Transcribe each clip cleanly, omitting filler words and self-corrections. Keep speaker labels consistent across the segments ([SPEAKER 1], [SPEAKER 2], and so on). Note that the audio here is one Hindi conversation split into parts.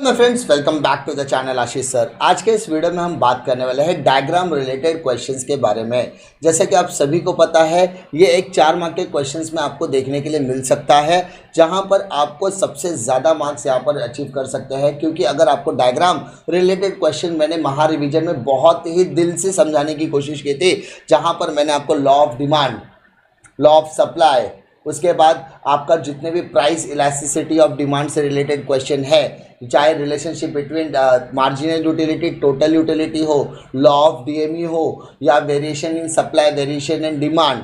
[SPEAKER 1] My friends, welcome back to the channel Ashish sir. आज के इस वीडियो में हम बात करने वाले हैं डायग्राम रिलेटेड क्वेश्चंस के बारे में। जैसे कि आप सभी को पता है, ये एक 4 मार्क के क्वेश्चंस में आपको देखने के लिए मिल सकता है, जहां पर आपको सबसे ज़्यादा मार्क्स यहां पर अचीव कर सकते हैं। क्योंकि अगर आपको डायग्राम रिलेटेड क्वेश्चन मैंने महा रिविजन में बहुत ही दिल से समझाने की कोशिश की थी, जहाँ पर मैंने आपको law of demand, law of supply, उसके बाद आपका जितने भी प्राइस इलास्टिसिटी ऑफ डिमांड से रिलेटेड क्वेश्चन है, चाहे relationship between marginal utility total utility हो, लॉ ऑफ डीएमई हो, या variation in supply, variation in demand,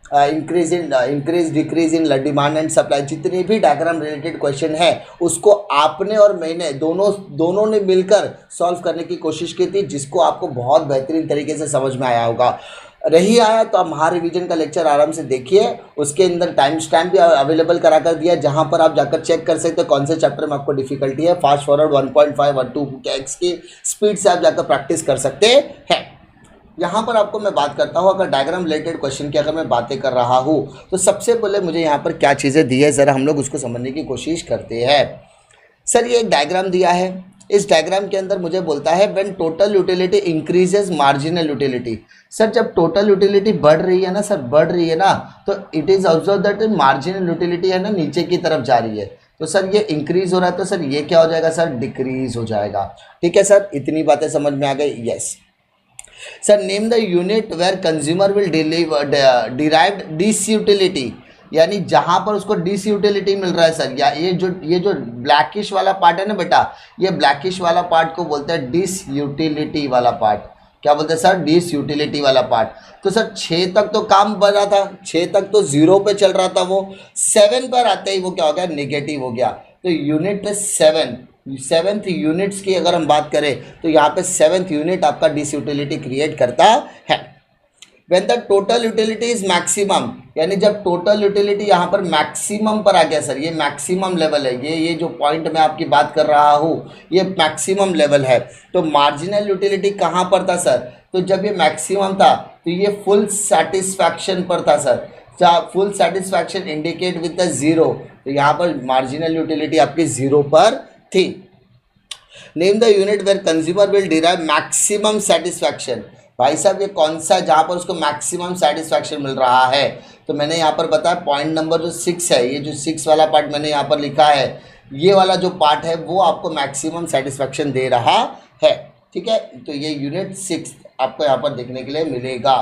[SPEAKER 1] increase decrease in demand and supply, जितने भी डायग्राम रिलेटेड क्वेश्चन है उसको आपने और मैंने दोनों ने मिलकर सॉल्व करने की कोशिश की थी, जिसको आपको बहुत बेहतरीन तरीके से समझ में आया होगा। रही आया तो आप महा रिवीजन का लेक्चर आराम से देखिए, उसके अंदर टाइम स्टैम्प भी अवेलेबल करा कर दिया, जहां पर आप जाकर चेक कर सकते हैं कौन से चैप्टर में आपको डिफिकल्टी है। फास्ट फॉरवर्ड 1.5 और 2x की स्पीड से आप जाकर प्रैक्टिस कर सकते हैं। यहाँ पर आपको मैं बात करता हूँ, अगर डायग्राम रिलेटेड क्वेश्चन की अगर मैं बातें कर रहा हूँ तो सबसे पहले मुझे यहाँ पर क्या चीज़ें दी है, ज़रा हम लोग उसको समझने की कोशिश करते हैं। सर ये एक डायग्राम दिया है, इस डायग्राम के अंदर मुझे बोलता है when total utility increases marginal utility. Sir जब टोटल यूटिलिटी बढ़ रही है ना, सर बढ़ रही है ना, तो it is observe that marginal utility है ना नीचे की तरफ जा रही है, तो सर ये इंक्रीज हो रहा है, तो सर ये क्या हो जाएगा सर, डिक्रीज हो जाएगा। ठीक है सर, इतनी बातें समझ में आ गई। Yes sir, name the unit where consumer will derived disutility, यानी जहां पर उसको डिस यूटिलिटी मिल रहा है सर, या ये जो ब्लैकिश वाला पार्ट है ना बेटा, ये ब्लैकिश वाला पार्ट को बोलते हैं डिस यूटिलिटी वाला पार्ट। क्या बोलते हैं सर, डिस यूटिलिटी वाला पार्ट। तो सर 6 तक तो काम बढ़ रहा था, 6 तक तो 0 पे चल रहा था, वो 7 पर आते ही वो क्या हो गया, नेगेटिव हो गया। तो यूनिट 7th यूनिट्स की अगर हम बात करें तो यहाँ पे 7th यूनिट आपका डिस यूटिलिटी क्रिएट करता है। When the total utility is maximum, यानी जब टोटल यूटिलिटी यहाँ पर मैक्सिमम पर आ गया सर, ये मैक्सिमम लेवल है, ये जो पॉइंट मैं आपकी बात कर रहा हूँ ये मैक्सिमम लेवल है। तो मार्जिनल यूटिलिटी कहाँ पर था सर, तो जब ये मैक्सिमम था तो ये फुल सेटिस्फैक्शन पर था sir. Full satisfaction indicate with the 0, तो यहाँ पर मार्जिनल यूटिलिटी आपकी 0 पर थी। Name the unit where consumer will derive maximum satisfaction. भाई साहब ये कौन सा है जहाँ पर उसको मैक्सिमम सेटिस्फैक्शन मिल रहा है, तो मैंने यहाँ पर बताया पॉइंट नंबर जो 6 है, ये जो 6 वाला पार्ट मैंने यहाँ पर लिखा है, ये वाला जो पार्ट है वो आपको मैक्सिमम सेटिस्फैक्शन दे रहा है। ठीक है, तो ये यूनिट 6 आपको यहाँ पर देखने के लिए मिलेगा।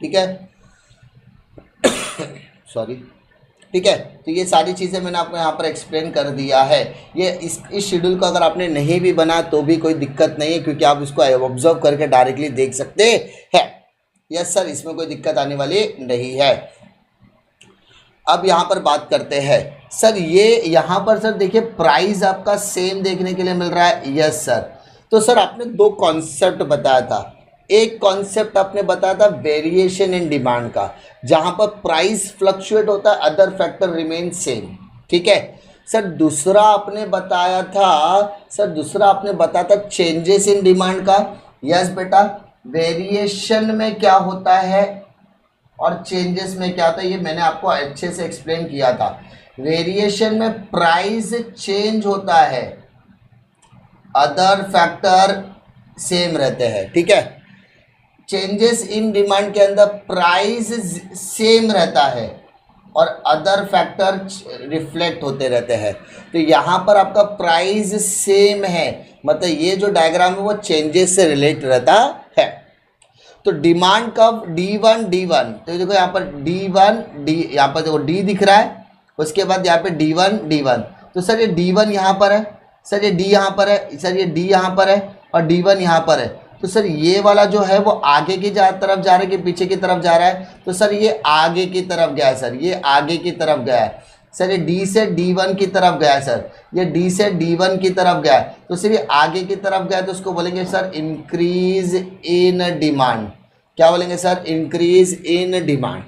[SPEAKER 1] ठीक है सॉरी, ठीक है, तो ये सारी चीज़ें मैंने आपको यहाँ पर एक्सप्लेन कर दिया है। ये इस शेड्यूल को अगर आपने नहीं भी बना तो भी कोई दिक्कत नहीं है, क्योंकि आप इसको ऑब्जर्व करके डायरेक्टली देख सकते हैं। यस सर, इसमें कोई दिक्कत आने वाली नहीं है। अब यहाँ पर बात करते हैं सर, ये यहाँ पर सर देखिए प्राइस आपका सेम देखने के लिए मिल रहा है। यस सर, तो सर आपने 2 कॉन्सेप्ट बताया था। एक कॉन्सेप्ट आपने बताया था वेरिएशन इन डिमांड का, जहां पर प्राइस फ्लक्चुएट होता है, अदर फैक्टर रिमेन सेम। ठीक है सर, दूसरा आपने बताया था चेंजेस इन डिमांड का। यस बेटा, वेरिएशन में क्या होता है और चेंजेस में क्या होता है, ये मैंने आपको अच्छे से एक्सप्लेन किया था। वेरिएशन में प्राइस चेंज होता है, अदर फैक्टर सेम रहते हैं। ठीक है, चेंजेस इन डिमांड के अंदर प्राइस सेम रहता है और अदर फैक्टर रिफ्लेक्ट होते रहते हैं। तो यहाँ पर आपका प्राइस सेम है, मतलब ये जो डायग्राम है वो चेंजेस से रिलेट रहता है। तो डिमांड कब D1, तो देखो यहाँ पर D1 यहाँ पर देखो D दिख रहा है, उसके बाद यहाँ पे D1, तो सर ये D1 यहाँ पर है, सर ये D यहाँ पर है, सर ये D यहाँ पर है और D1 यहाँ पर है। तो सर ये वाला जो है वो आगे की तरफ जा रहा है कि पीछे की तरफ जा रहा है, तो सर ये आगे की तरफ गया है सर, ये आगे की तरफ गया है सर, ये D से D1 की तरफ गया है सर, ये D से D1 की तरफ गया है, तो सर ये आगे की तरफ गया है, तो उसको बोलेंगे सर इंक्रीज इन डिमांड। क्या बोलेंगे सर, इंक्रीज इन डिमांड।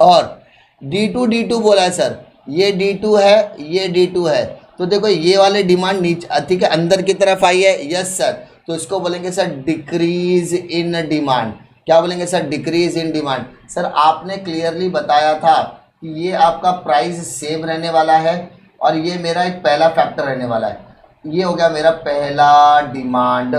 [SPEAKER 1] और D2 बोला है सर, ये D2 है, ये D2 है, तो देखो ये वाले डिमांड नीचे, ठीक है, अंदर की तरफ आई है। यस सर, तो इसको बोलेंगे सर डिक्रीज इन डिमांड। क्या बोलेंगे sir, decrease in demand. Sir आपने क्लियरली बताया था कि ये आपका प्राइस सेम रहने वाला है और ये मेरा एक पहला फैक्टर रहने वाला है। ये हो गया मेरा पहला डिमांड।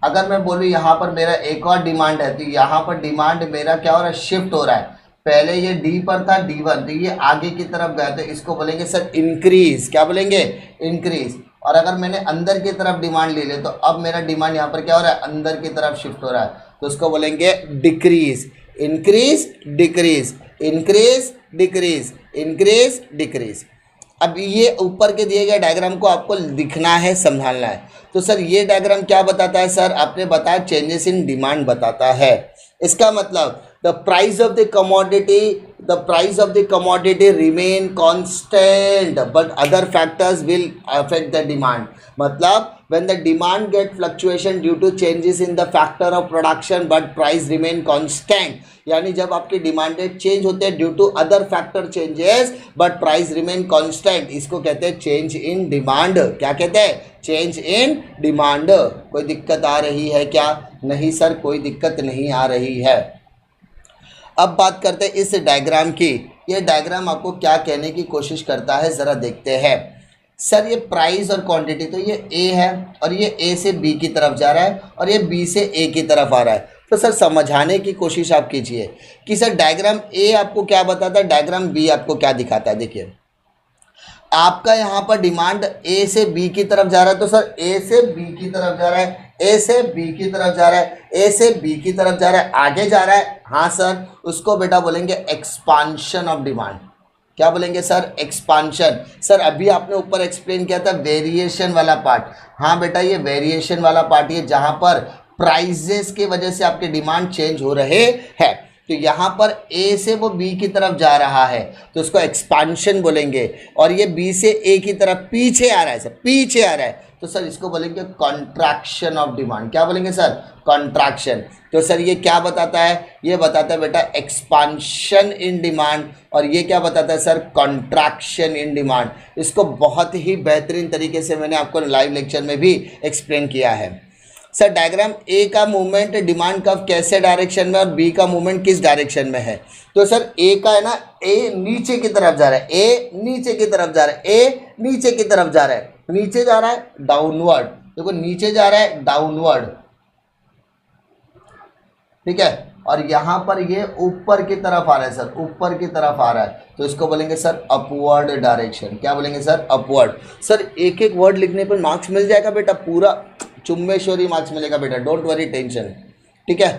[SPEAKER 1] अगर मैं बोलूँ यहाँ पर मेरा एक और डिमांड है, तो यहाँ पर डिमांड मेरा क्या हो रहा है, शिफ्ट हो रहा है। पहले ये डी पर था D1, तो ये आगे की तरफ गया, तो इसको बोलेंगे सर इंक्रीज। क्या बोलेंगे, इंक्रीज। और अगर मैंने अंदर की तरफ डिमांड ले ली, तो अब मेरा डिमांड यहाँ पर क्या हो रहा है, अंदर की तरफ शिफ्ट हो रहा है, तो उसको बोलेंगे decrease. Increase decrease, increase decrease, increase decrease. अब ये ऊपर के दिए गए डायग्राम को आपको लिखना है, समझाना है। तो सर ये डायग्राम क्या बताता है, सर आपने बताया चेंजेस इन डिमांड बताता है। इसका मतलब the price of the commodity remain constant but other factors will affect the demand. मतलब when the demand get fluctuation due to changes in the factor of production but price remain constant, यानी जब आपकी डिमांड रेट चेंज होते हैं due to other factor changes but price remain constant, इसको कहते हैं चेंज इन डिमांड। क्या कहते हैं, चेंज इन डिमांड। कोई दिक्कत आ रही है क्या, नहीं सर कोई दिक्कत नहीं आ रही है। अब बात करते हैं इस डायग्राम की। ये डायग्राम आपको क्या कहने की कोशिश करता है, ज़रा देखते हैं। सर ये प्राइस और क्वांटिटी, तो ये ए है और ये ए से बी की तरफ जा रहा है और ये बी से ए की तरफ आ रहा है। तो सर समझाने की कोशिश आप कीजिए कि सर डायग्राम ए आपको क्या बताता है, डायग्राम बी आपको क्या दिखाता है। देखिए आपका यहाँ पर डिमांड ए से बी की तरफ जा रहा है, तो सर ए से बी की तरफ जा रहा है, ए से बी की तरफ जा रहा है, ए से बी की तरफ जा रहा है, आगे जा रहा है। हाँ सर, उसको बेटा बोलेंगे एक्सपांशन ऑफ डिमांड। क्या बोलेंगे सर, एक्सपांशन। सर अभी आपने ऊपर एक्सप्लेन किया था वेरिएशन वाला पार्ट। हाँ बेटा ये वेरिएशन वाला पार्ट, ये जहाँ पर प्राइजेस की वजह से आपके डिमांड चेंज हो रहे हैं। तो यहाँ पर ए से वो बी की तरफ जा रहा है तो उसको एक्सपांशन बोलेंगे, और ये बी से ए की तरफ पीछे आ रहा है, सर पीछे आ रहा है, तो सर इसको बोलेंगे कॉन्ट्रैक्शन ऑफ डिमांड। क्या बोलेंगे सर, कॉन्ट्रैक्शन। तो सर ये क्या बताता है, ये बताता है बेटा एक्सपांशन इन डिमांड, और ये क्या बताता है सर, कॉन्ट्रैक्शन इन डिमांड। इसको बहुत ही बेहतरीन तरीके से मैंने आपको लाइव लेक्चर में भी एक्सप्लेन किया है। सर डायग्राम ए का मूवमेंट डिमांड कर्व कैसे डायरेक्शन में और बी का मूवमेंट किस डायरेक्शन में है। तो सर ए का है ना, ए नीचे की तरफ जा रहा है, ए नीचे की तरफ जा रहा है, ए नीचे की तरफ जा रहा है, नीचे जा रहा है डाउनवर्ड। देखो नीचे जा रहा है डाउनवर्ड, ठीक है। और यहाँ पर ये ऊपर की तरफ आ रहा है सर, ऊपर की तरफ आ रहा है, तो इसको बोलेंगे सर अपवर्ड डायरेक्शन। क्या बोलेंगे सर, अपवर्ड। सर एक एक वर्ड लिखने पर मार्क्स मिल जाएगा बेटा, पूरा चुम्बेश्वरी मार्क्स मिलेगा बेटा, डोंट वरी टेंशन, ठीक है।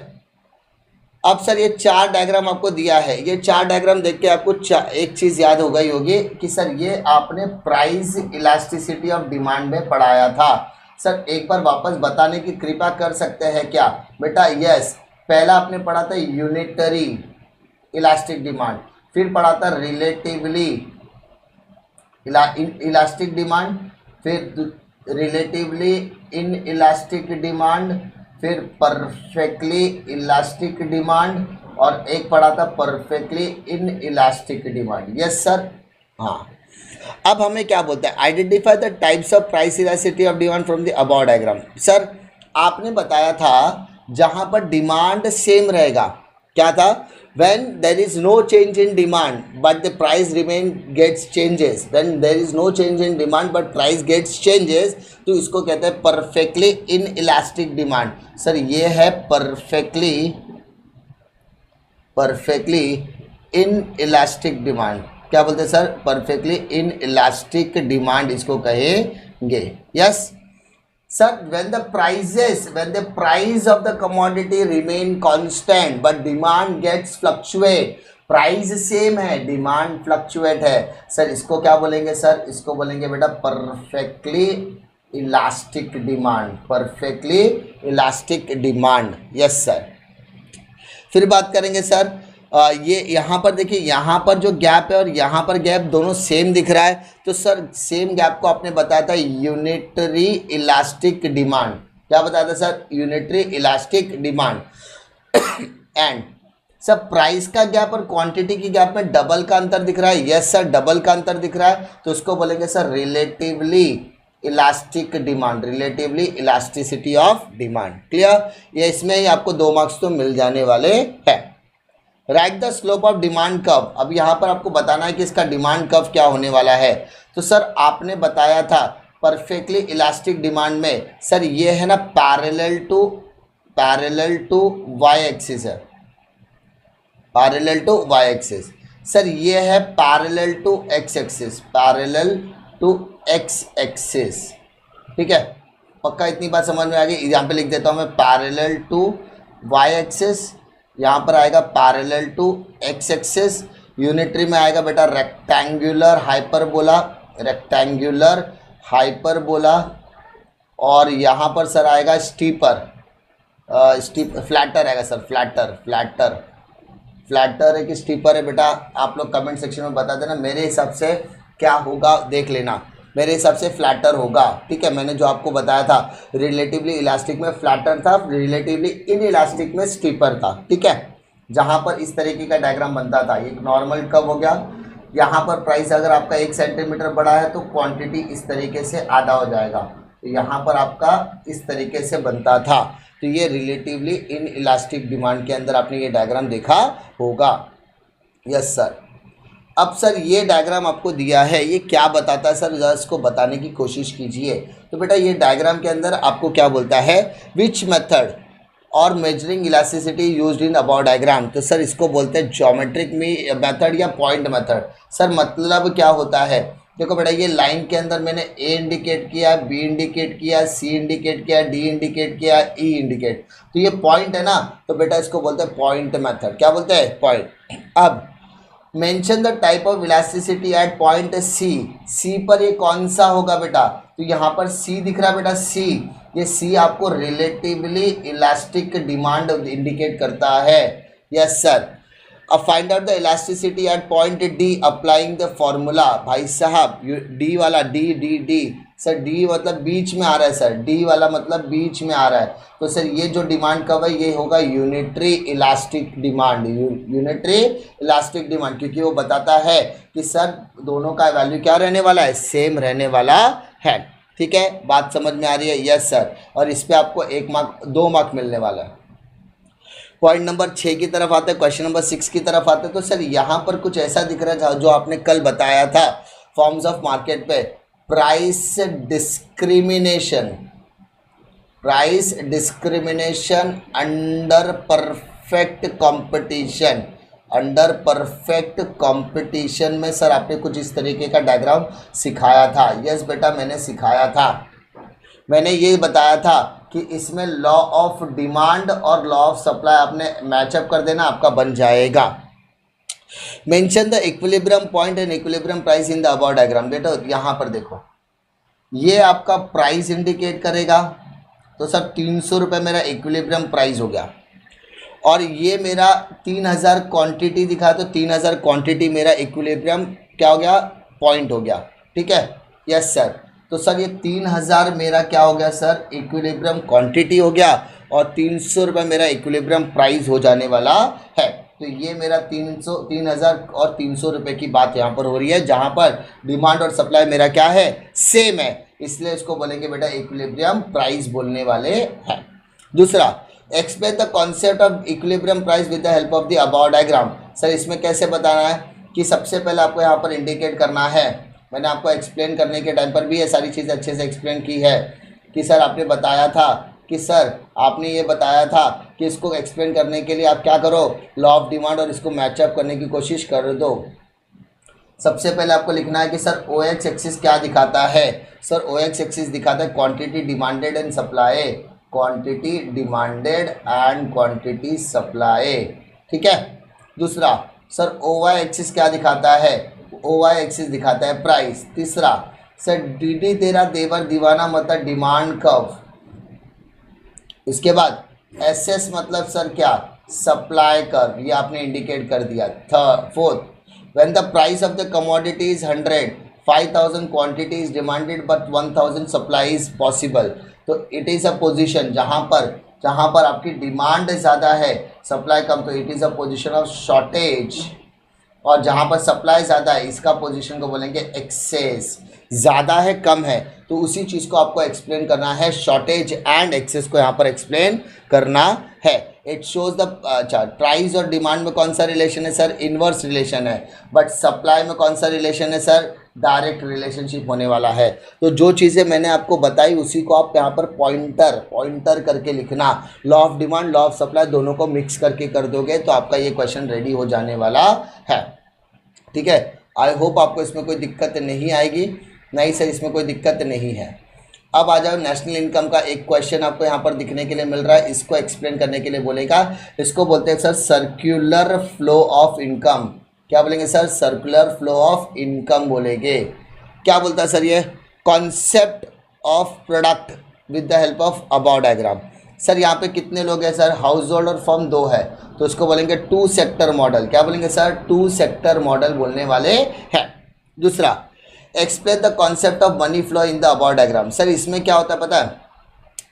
[SPEAKER 1] अब सर ये चार डायग्राम आपको दिया है, ये चार डायग्राम देख के आपको एक चीज़ याद हो गई होगी कि सर ये आपने प्राइस इलास्टिसिटी ऑफ डिमांड में पढ़ाया था। सर एक बार वापस बताने की कृपा कर सकते हैं क्या बेटा। यस, पहला आपने पढ़ा था यूनिटरी इलास्टिक डिमांड, फिर पढ़ा था रिलेटिवली इलास्टिक डिमांड, फिर रिलेटिवली इन इलास्टिक डिमांड, फिर परफेक्टली इलास्टिक डिमांड, और एक पढ़ा था perfectly in elastic demand. Yes sir, हाँ। अब हमें क्या बोलते हैं, identify the types of price elasticity of demand from the above diagram. Sir आपने बताया था जहाँ पर डिमांड सेम रहेगा, क्या था, when there is no change in demand but the price remain gets changes, when there is no change in demand but price gets changes, तो इसको कहते हैं perfectly inelastic demand। सर ये है perfectly inelastic demand। क्या बोलते हैं सर, perfectly inelastic demand इसको कहेंगे। Yes sir, when the price of the commodity remain constant but demand gets fluctuate, price same है डिमांड फ्लक्चुएट है, सर इसको क्या बोलेंगे सर, इसको बोलेंगे बेटा perfectly elastic demand, perfectly elastic demand. Yes sir. फिर बात करेंगे सर ये यहाँ पर देखिए, यहाँ पर जो गैप है और यहाँ पर गैप दोनों सेम दिख रहा है, तो सर सेम गैप को आपने बताया था यूनिटरी इलास्टिक डिमांड। क्या बताया था sir, unitary elastic demand. And sir price का गैप और क्वांटिटी की गैप में डबल का अंतर दिख रहा है। यस सर, डबल का अंतर दिख रहा है, तो उसको बोलेंगे sir relatively elastic demand, relatively elasticity of demand. Clear, ये इसमें ही आपको 2 मार्क्स तो मिल जाने वाले हैं। Right the slope of demand curve. अब यहाँ पर आपको बताना है कि इसका डिमांड कर्व क्या होने वाला है। तो सर आपने बताया था परफेक्टली इलास्टिक डिमांड में सर ये है ना पैरेलल टू वाई एक्सिस है, parallel to Y axis. Sir ये है parallel to X axis, parallel to X axis. ठीक है, पक्का इतनी बात समझ में आ गई। यहाँ पे लिख देता हूँ मैं पैरेलल टू वाई एक्सिस, यहाँ पर आएगा parallel to X axis. Unitary में आएगा बेटा रेक्टेंगुलर हाइपरबोला, रेक्टेंगुलर हाइपरबोला। और यहाँ पर सर आएगा स्टीपर, फ्लैटर आएगा सर, फ्लैटर है कि स्टीपर है बेटा, आप लोग कमेंट सेक्शन में बता देना। मेरे हिसाब से क्या होगा देख लेना, मेरे हिसाब से फ्लैटर होगा। ठीक है, मैंने जो आपको बताया था रिलेटिवली इलास्टिक में फ्लैटर था, रिलेटिवली इन इलास्टिक में स्टीपर था। ठीक है, जहाँ पर इस तरीके का डायग्राम बनता था, एक नॉर्मल कर्व हो गया। यहाँ पर प्राइस अगर आपका 1 सेंटीमीटर बड़ा है तो क्वांटिटी इस तरीके से आधा हो जाएगा, तो यहाँ पर आपका इस तरीके से बनता था। तो ये रिलेटिवली इन इलास्टिक डिमांड के अंदर आपने ये डायग्राम देखा होगा। Yes sir. अब सर ये डायग्राम आपको दिया है, ये क्या बताता है सर, जरा इसको बताने की कोशिश कीजिए। तो बेटा ये डायग्राम के अंदर आपको क्या बोलता है, विच मेथड और measuring elasticity used in above diagram. तो सर इसको बोलते हैं ज्योमेट्रिक मेथड या पॉइंट मेथड। सर मतलब क्या होता है, देखो बेटा ये लाइन के अंदर मैंने ए इंडिकेट किया, बी इंडिकेट किया, सी इंडिकेट किया, डी इंडिकेट किया, ई इंडिकेट, तो ये पॉइंट है ना, तो बेटा इसको बोलते हैं पॉइंट मेथड। क्या बोलते हैं, पॉइंट। अब mention the type of elasticity at point C, C पर ये कौन सा होगा बेटा, तो यहाँ पर सी दिख रहा है बेटा, सी, ये सी आपको रिलेटिवली इलास्टिक डिमांड इंडिकेट करता है। Yes sir. अब find out the elasticity at point D applying the formula. भाई साहब डी वाला, D D D sir, D मतलब बीच में आ रहा है सर, डी वाला मतलब बीच में आ रहा है, तो सर ये जो डिमांड कब है, ये होगा unitary elastic demand, unitary elastic demand, क्योंकि वो बताता है कि सर दोनों का वैल्यू क्या रहने वाला है, सेम रहने वाला है। ठीक है, बात समझ में आ रही है। Yes sir. और इस पर आपको 1 मार्क 2 मार्क मिलने वाला है। पॉइंट नंबर 6 की तरफ आते हैं, क्वेश्चन नंबर 6 की तरफ आते हैं। तो सर यहाँ पर कुछ ऐसा दिख रहा है जो आपने कल बताया था फॉर्म्स ऑफ मार्केट पे, price discrimination, price discrimination under perfect competition, under perfect competition में सर आपने कुछ इस तरीके का डायग्राम सिखाया था। यस बेटा मैंने सिखाया था, मैंने ये बताया था कि इसमें लॉ ऑफ डिमांड और लॉ ऑफ सप्लाई आपने मैचअप कर देना, आपका बन जाएगा। Mention the equilibrium point and equilibrium price in the above diagram. बेटा यहाँ पर देखो, ये आपका प्राइस इंडिकेट करेगा, तो सर 300 रुपये मेरा इक्विलिब्रियम प्राइस हो गया, और ये मेरा 3000 क्वांटिटी दिखा, तो 3000 क्वांटिटी मेरा इक्विलिब्रियम क्या हो गया, पॉइंट हो गया। ठीक है, यस सर। तो सर ये 3000 मेरा क्या हो गया सर, इक्विलिब्रियम क्वांटिटी हो गया, और 300 रुपये मेरा इक्विलिब्रियम प्राइस हो जाने वाला है। तो ये मेरा 3000 और 300 रुपये की बात यहाँ पर हो रही है, जहाँ पर डिमांड और सप्लाई मेरा क्या है, सेम है, इसलिए इसको बोलेंगे बेटा इक्विलिब्रियम प्राइस बोलने वाले हैं। दूसरा, explain the concept of equilibrium price with the help of the above diagram. Sir इसमें कैसे बताना है कि सबसे पहले आपको यहाँ पर इंडिकेट करना है, मैंने आपको एक्सप्लेन करने के टाइम पर भी ये सारी चीज़ें अच्छे से एक्सप्लेन की है कि सर आपने बताया था कि सर आपने ये बताया था कि इसको एक्सप्लेन करने के लिए आप क्या करो, लॉ ऑफ डिमांड और इसको मैचअप करने की कोशिश कर दो। सबसे पहले आपको लिखना है कि सर ओ एक्स एक्सिस क्या दिखाता है। सर ओ एक्स एक्सिस दिखाता है quantity demanded and supply, quantity demanded and quantity supply. ठीक है। दूसरा, सर ओ वाई एक्सिस क्या दिखाता है, ओ वाई एक्सिस दिखाता है प्राइस। तीसरा, सर डी डी तेरा देवर दीवाना मतलब डिमांड कर्व। इसके बाद एस एस मतलब सर क्या, सप्लाई कर्व, ये आपने इंडिकेट कर दिया। Fourth, when the price of the commodity is 100, 5000 quantity is demanded but 1000 supply is possible. तो इट इज़ अ पोजीशन जहाँ पर आपकी डिमांड ज़्यादा है, सप्लाई कम, तो it is a position of shortage. और जहाँ पर सप्लाई ज़्यादा है, इसका पोजीशन को बोलेंगे एक्सेस। ज़्यादा है कम है, तो उसी चीज़ को आपको एक्सप्लेन करना है, शॉर्टेज एंड एक्सेस को यहाँ पर एक्सप्लेन करना है। इट शोज द अच्छा प्राइस और डिमांड में कौन सा रिलेशन है सर, इनवर्स रिलेशन है। बट सप्लाई में कौन सा रिलेशन है सर, डायरेक्ट रिलेशनशिप होने वाला है। तो जो चीज़ें मैंने आपको बताई उसी को आप यहाँ पर पॉइंटर करके लिखना, law of demand law of supply दोनों को मिक्स करके कर दोगे तो आपका ये क्वेश्चन रेडी हो जाने वाला है। ठीक है, आई होप आपको इसमें कोई दिक्कत नहीं आएगी। नहीं सर, इसमें कोई दिक्कत नहीं है। अब आ जाओ, नेशनल इनकम का एक क्वेश्चन आपको यहाँ पर दिखने के लिए मिल रहा है, इसको एक्सप्लेन करने के लिए बोलेगा। इसको बोलते हैं sir circular flow of income. क्या बोलेंगे sir, circular flow of income बोलेंगे। क्या बोलता है सर ये, concept of product with the help of about diagram. Sir यहाँ पे कितने लोग हैं सर, हाउस होल्ड और फर्म 2 है, तो इसको बोलेंगे 2 सेक्टर मॉडल। क्या बोलेंगे सर, 2 सेक्टर मॉडल बोलने वाले हैं। दूसरा, explain the concept of money flow in the above diagram. Sir इसमें क्या होता है पता है,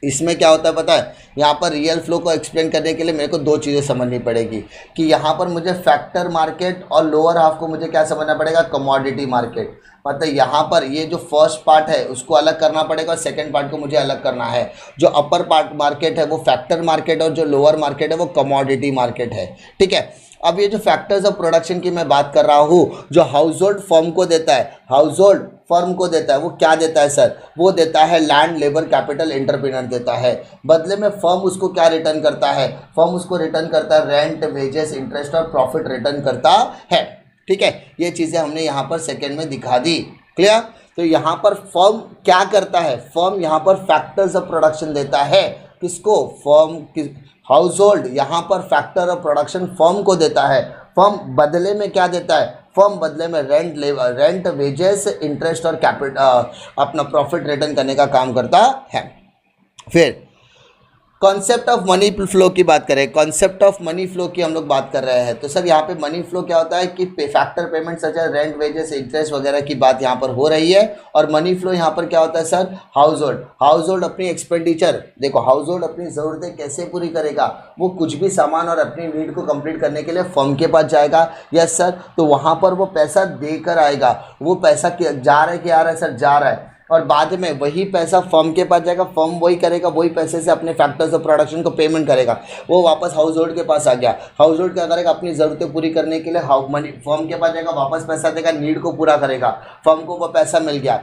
[SPEAKER 1] इसमें क्या होता है पता है, यहाँ पर रियल फ्लो को एक्सप्लेन करने के लिए मेरे को 2 चीज़ें समझनी पड़ेगी कि यहाँ पर मुझे फैक्टर मार्केट और लोअर हाफ को मुझे क्या समझना पड़ेगा, कमोडिटी मार्केट। मतलब यहाँ पर ये जो फर्स्ट पार्ट है उसको अलग करना पड़ेगा और सेकंड पार्ट को मुझे अलग करना है। जो अपर पार्ट मार्केट है वो फैक्टर मार्केट और जो लोअर मार्केट है वो कमोडिटी मार्केट है। ठीक है, अब ये जो फैक्टर्स ऑफ प्रोडक्शन की मैं बात कर रहा हूँ, जो हाउस होल्ड फर्म को देता है, हाउस होल्ड फर्म को देता है, वो क्या देता है सर, वो देता है लैंड, लेबर, कैपिटल, एंटरप्रेन्योर देता है। बदले में फर्म उसको क्या रिटर्न करता है, फर्म उसको रिटर्न करता है रेंट, वेजेस, इंटरेस्ट और प्रॉफिट रिटर्न करता है। ठीक है, ये चीज़ें हमने यहाँ पर सेकेंड में दिखा दी। क्लियर। तो यहाँ पर फर्म क्या करता है, फर्म यहाँ पर फैक्टर्स ऑफ प्रोडक्शन देता है। किसको, फर्म, हाउस होल्ड यहाँ पर फैक्टर ऑफ प्रोडक्शन फर्म को देता है। फर्म बदले में क्या देता है, फर्म बदले में rent, labour, rent, wages, interest और कैपिटल अपना प्रॉफिट रिटर्न करने का काम करता है। फिर कॉन्सेप्ट ऑफ मनी फ्लो की बात करें, कॉन्सेप्ट ऑफ मनी फ्लो की हम लोग बात कर रहे हैं। तो सर यहाँ पे मनी फ्लो क्या होता है कि फैक्टर पेमेंट सच है रेंट, वेजेस, इंटरेस्ट वगैरह की बात यहाँ पर हो रही है। और मनी फ्लो यहाँ पर क्या होता है sir, house hold, house hold अपनी एक्सपेंडिचर, देखो हाउस होल्ड अपनी ज़रूरतें कैसे पूरी करेगा, वो कुछ भी सामान और अपनी नीड को कंप्लीट करने के लिए फर्म के पास जाएगा। यस सर, तो वहाँ पर वो पैसा देकर आएगा। वो पैसा जा रहा है कि आ रहा है सर, जा रहा है, और बाद में वही पैसा फर्म के पास जाएगा, फर्म वही करेगा, वही पैसे से अपने फैक्टर्स ऑफ प्रोडक्शन को पेमेंट करेगा। वो वापस हाउस होल्ड के पास आ गया, हाउस होल्ड क्या करेगा, अपनी ज़रूरतें पूरी करने के लिए मनी फर्म के पास जाएगा, वापस पैसा देगा, नीड को पूरा करेगा, फर्म को वो पैसा मिल गया।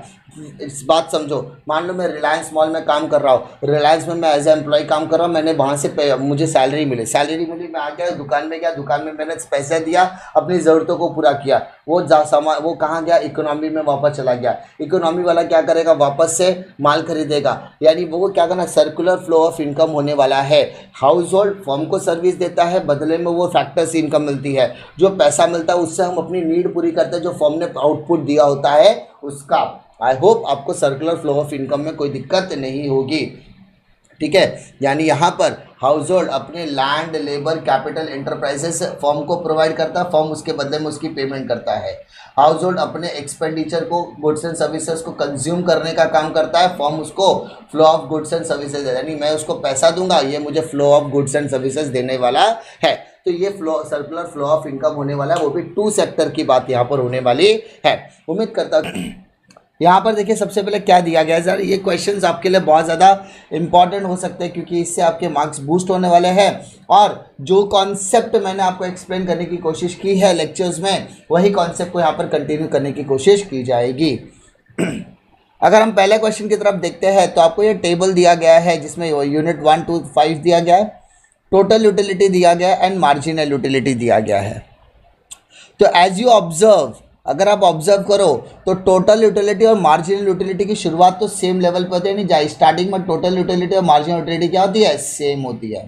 [SPEAKER 1] इस बात समझो, मान लो मैं रिलायंस मॉल में काम कर रहा हूँ, रिलायंस में मैं एज ए एम्प्लॉय काम कर रहा हूँ, मैंने वहाँ से मुझे सैलरी मिली, मैं आ गया दुकान में गया, दुकान में मैंने पैसे दिया, अपनी ज़रूरतों को पूरा किया। वो सामान वो कहाँ गया, इकोनॉमी में वापस चला गया। इकोनॉमी वाला क्या करेगा, वापस से माल खरीदेगा। यानी वो क्या करना, सर्कुलर फ्लो ऑफ इनकम होने वाला है। हाउस होल्ड फर्म को सर्विस देता है, बदले में वो फैक्टर से इनकम मिलती है। जो पैसा मिलता है उससे हम अपनी नीड पूरी करते हैं, जो फर्म ने आउटपुट दिया होता है उसका। आई होप आपको सर्कुलर फ्लो ऑफ इनकम में कोई दिक्कत नहीं होगी। ठीक है, यानी यहाँ पर हाउस होल्ड अपने land, labour, capital, enterprises firm को प्रोवाइड करता है, फर्म उसके बदले में उसकी पेमेंट करता है। हाउस होल्ड अपने एक्सपेंडिचर को, गुड्स एंड सर्विसेज को कंज्यूम करने का काम करता है, फर्म उसको flow of goods and services, यानी मैं उसको पैसा दूंगा, ये मुझे flow of goods and services देने वाला है। तो ये सर्कुलर फ्लो ऑफ इनकम होने वाला है, वो भी 2 सेक्टर की बात यहाँ पर होने वाली है। उम्मीद करता हूँ यहाँ पर देखिए सबसे पहले क्या दिया गया है सर, ये क्वेश्चंस आपके लिए बहुत ज़्यादा इंपॉर्टेंट हो सकते हैं क्योंकि इससे आपके मार्क्स बूस्ट होने वाले हैं। और जो कॉन्सेप्ट मैंने आपको एक्सप्लेन करने की कोशिश की है लेक्चर्स में, वही कॉन्सेप्ट को यहाँ पर कंटिन्यू करने की कोशिश की जाएगी। अगर हम पहले क्वेश्चन की तरफ देखते हैं तो आपको ये टेबल दिया गया है जिसमें यूनिट 1 to 5 दिया गया है, टोटल यूटिलिटी दिया गया है एंड मार्जिनल यूटिलिटी दिया गया है। तो एज यू ऑब्जर्व, अगर आप ऑब्जर्व करो तो टोटल यूटिलिटी और मार्जिनल यूटिलिटी की शुरुआत तो सेम लेवल पर होती है, नहीं जाए स्टार्टिंग में टोटल यूटिलिटी और मार्जिनल यूटिलिटी क्या होती है, सेम होती है।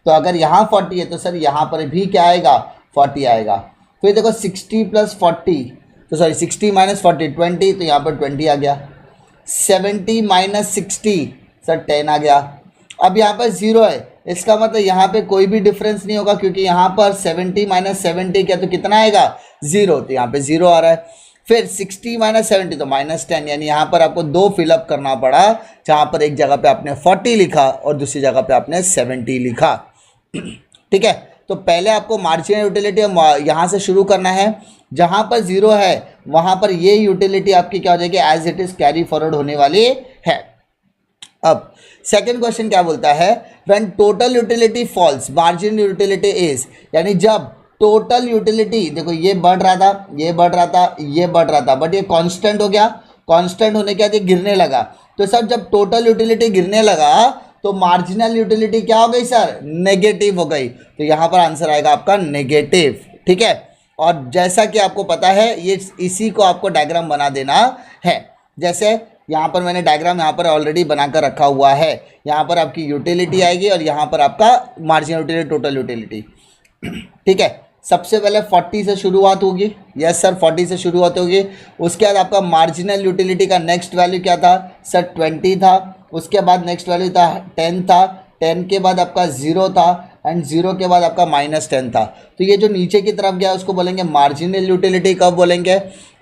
[SPEAKER 1] तो अगर यहाँ 40 है तो सर यहाँ पर भी क्या आएगा, 40 आएगा। फिर देखो 60 + 40, तो सॉरी 60 - 40 20, तो यहाँ पर 20 आ गया। 70 - 60 सर 10 आ गया। अब यहाँ पर 0 है, इसका मतलब यहाँ पे कोई भी डिफरेंस नहीं होगा क्योंकि यहाँ पर 70 - 70 क्या, तो कितना आएगा, 0, तो यहाँ पे 0 आ रहा है। फिर 60 - 70 तो -10, यानी यहाँ पर आपको 2 फिलअप करना पड़ा, जहाँ पर एक जगह पे आपने 40 लिखा और दूसरी जगह पे आपने 70 लिखा। ठीक है, तो पहले आपको मार्जिनल यूटिलिटी यहाँ से शुरू करना है, जहाँ पर 0 है वहाँ पर ये यूटिलिटी आपकी क्या हो जाएगी, as it is carry forward होने वाली है। अब सेकंड क्वेश्चन क्या बोलता है, when total utility falls marginal utility is, यानी जब टोटल यूटिलिटी, देखो ये बढ़ रहा था, ये बढ़ रहा था, ये बढ़ रहा था, बट ये कांस्टेंट हो गया, कांस्टेंट होने के बाद ये गिरने लगा। तो सर जब टोटल यूटिलिटी गिरने लगा तो मार्जिनल यूटिलिटी क्या हो गई सर, नेगेटिव हो गई। तो यहाँ पर आंसर आएगा आपका नेगेटिव, ठीक है। और जैसा कि आपको पता है ये इसी को आपको डायग्राम बना देना है। जैसे यहाँ पर मैंने डायग्राम यहाँ पर ऑलरेडी बनाकर रखा हुआ है, यहाँ पर आपकी यूटिलिटी आएगी और यहाँ पर आपका मार्जिनल यूटिलिटी, टोटल यूटिलिटी, ठीक है। सबसे पहले 40 से शुरुआत होगी, यस सर 40 से शुरुआत होगी। उसके बाद आपका मार्जिनल यूटिलिटी का नेक्स्ट वैल्यू क्या था सर, 20 था। उसके बाद नेक्स्ट वैल्यू था 10 था, 10 के बाद आपका 0 था एंड 0 के बाद आपका -10 था। तो ये जो नीचे की तरफ गया उसको बोलेंगे मार्जिनल यूटिलिटी कब बोलेंगे।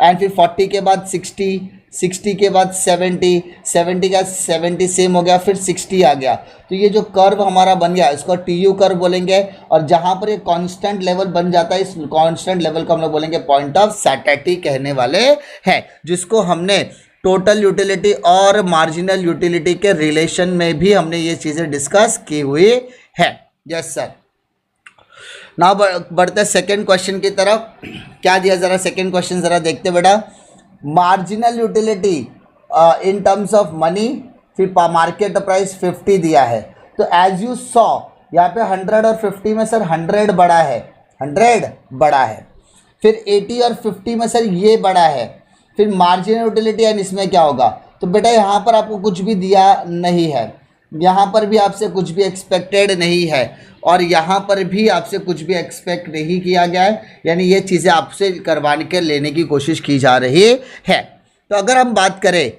[SPEAKER 1] एंड फिर 40 के बाद 60, 60 के बाद 70, 70 का 70 सेम हो गया, फिर 60 आ गया। तो ये जो कर्व हमारा बन गया इसको TU कर्व बोलेंगे। और जहाँ पर ये कांस्टेंट लेवल बन जाता है, इस कांस्टेंट लेवल को हम लोग बोलेंगे पॉइंट ऑफ सैटिस्फैक्शन कहने वाले हैं, जिसको हमने टोटल यूटिलिटी और मार्जिनल यूटिलिटी के रिलेशन में भी हमने ये चीज़ें डिस्कस की हुई है। Yes sir. नाउ बढ़ते सेकेंड क्वेश्चन की तरफ। क्या दिया ज़रा सेकेंड क्वेश्चन ज़रा देखते बेटा। Marginal utility in terms of money, फिर मार्केट प्राइस 50 दिया है। तो एज यू सॉ यहाँ पे 100 और 50 में सर 100 बड़ा है, 100 बड़ा है। फिर 80 और 50 में सर ये बड़ा है। फिर मार्जिनल यूटिलिटी एंड इसमें क्या होगा। तो बेटा यहाँ पर आपको कुछ भी दिया नहीं है, यहाँ पर भी आपसे कुछ भी एक्सपेक्टेड नहीं है और यहाँ पर भी आपसे कुछ भी एक्सपेक्ट नहीं किया गया है, यानी ये चीज़ें आपसे करवा के लेने की कोशिश की जा रही है। तो अगर हम बात करें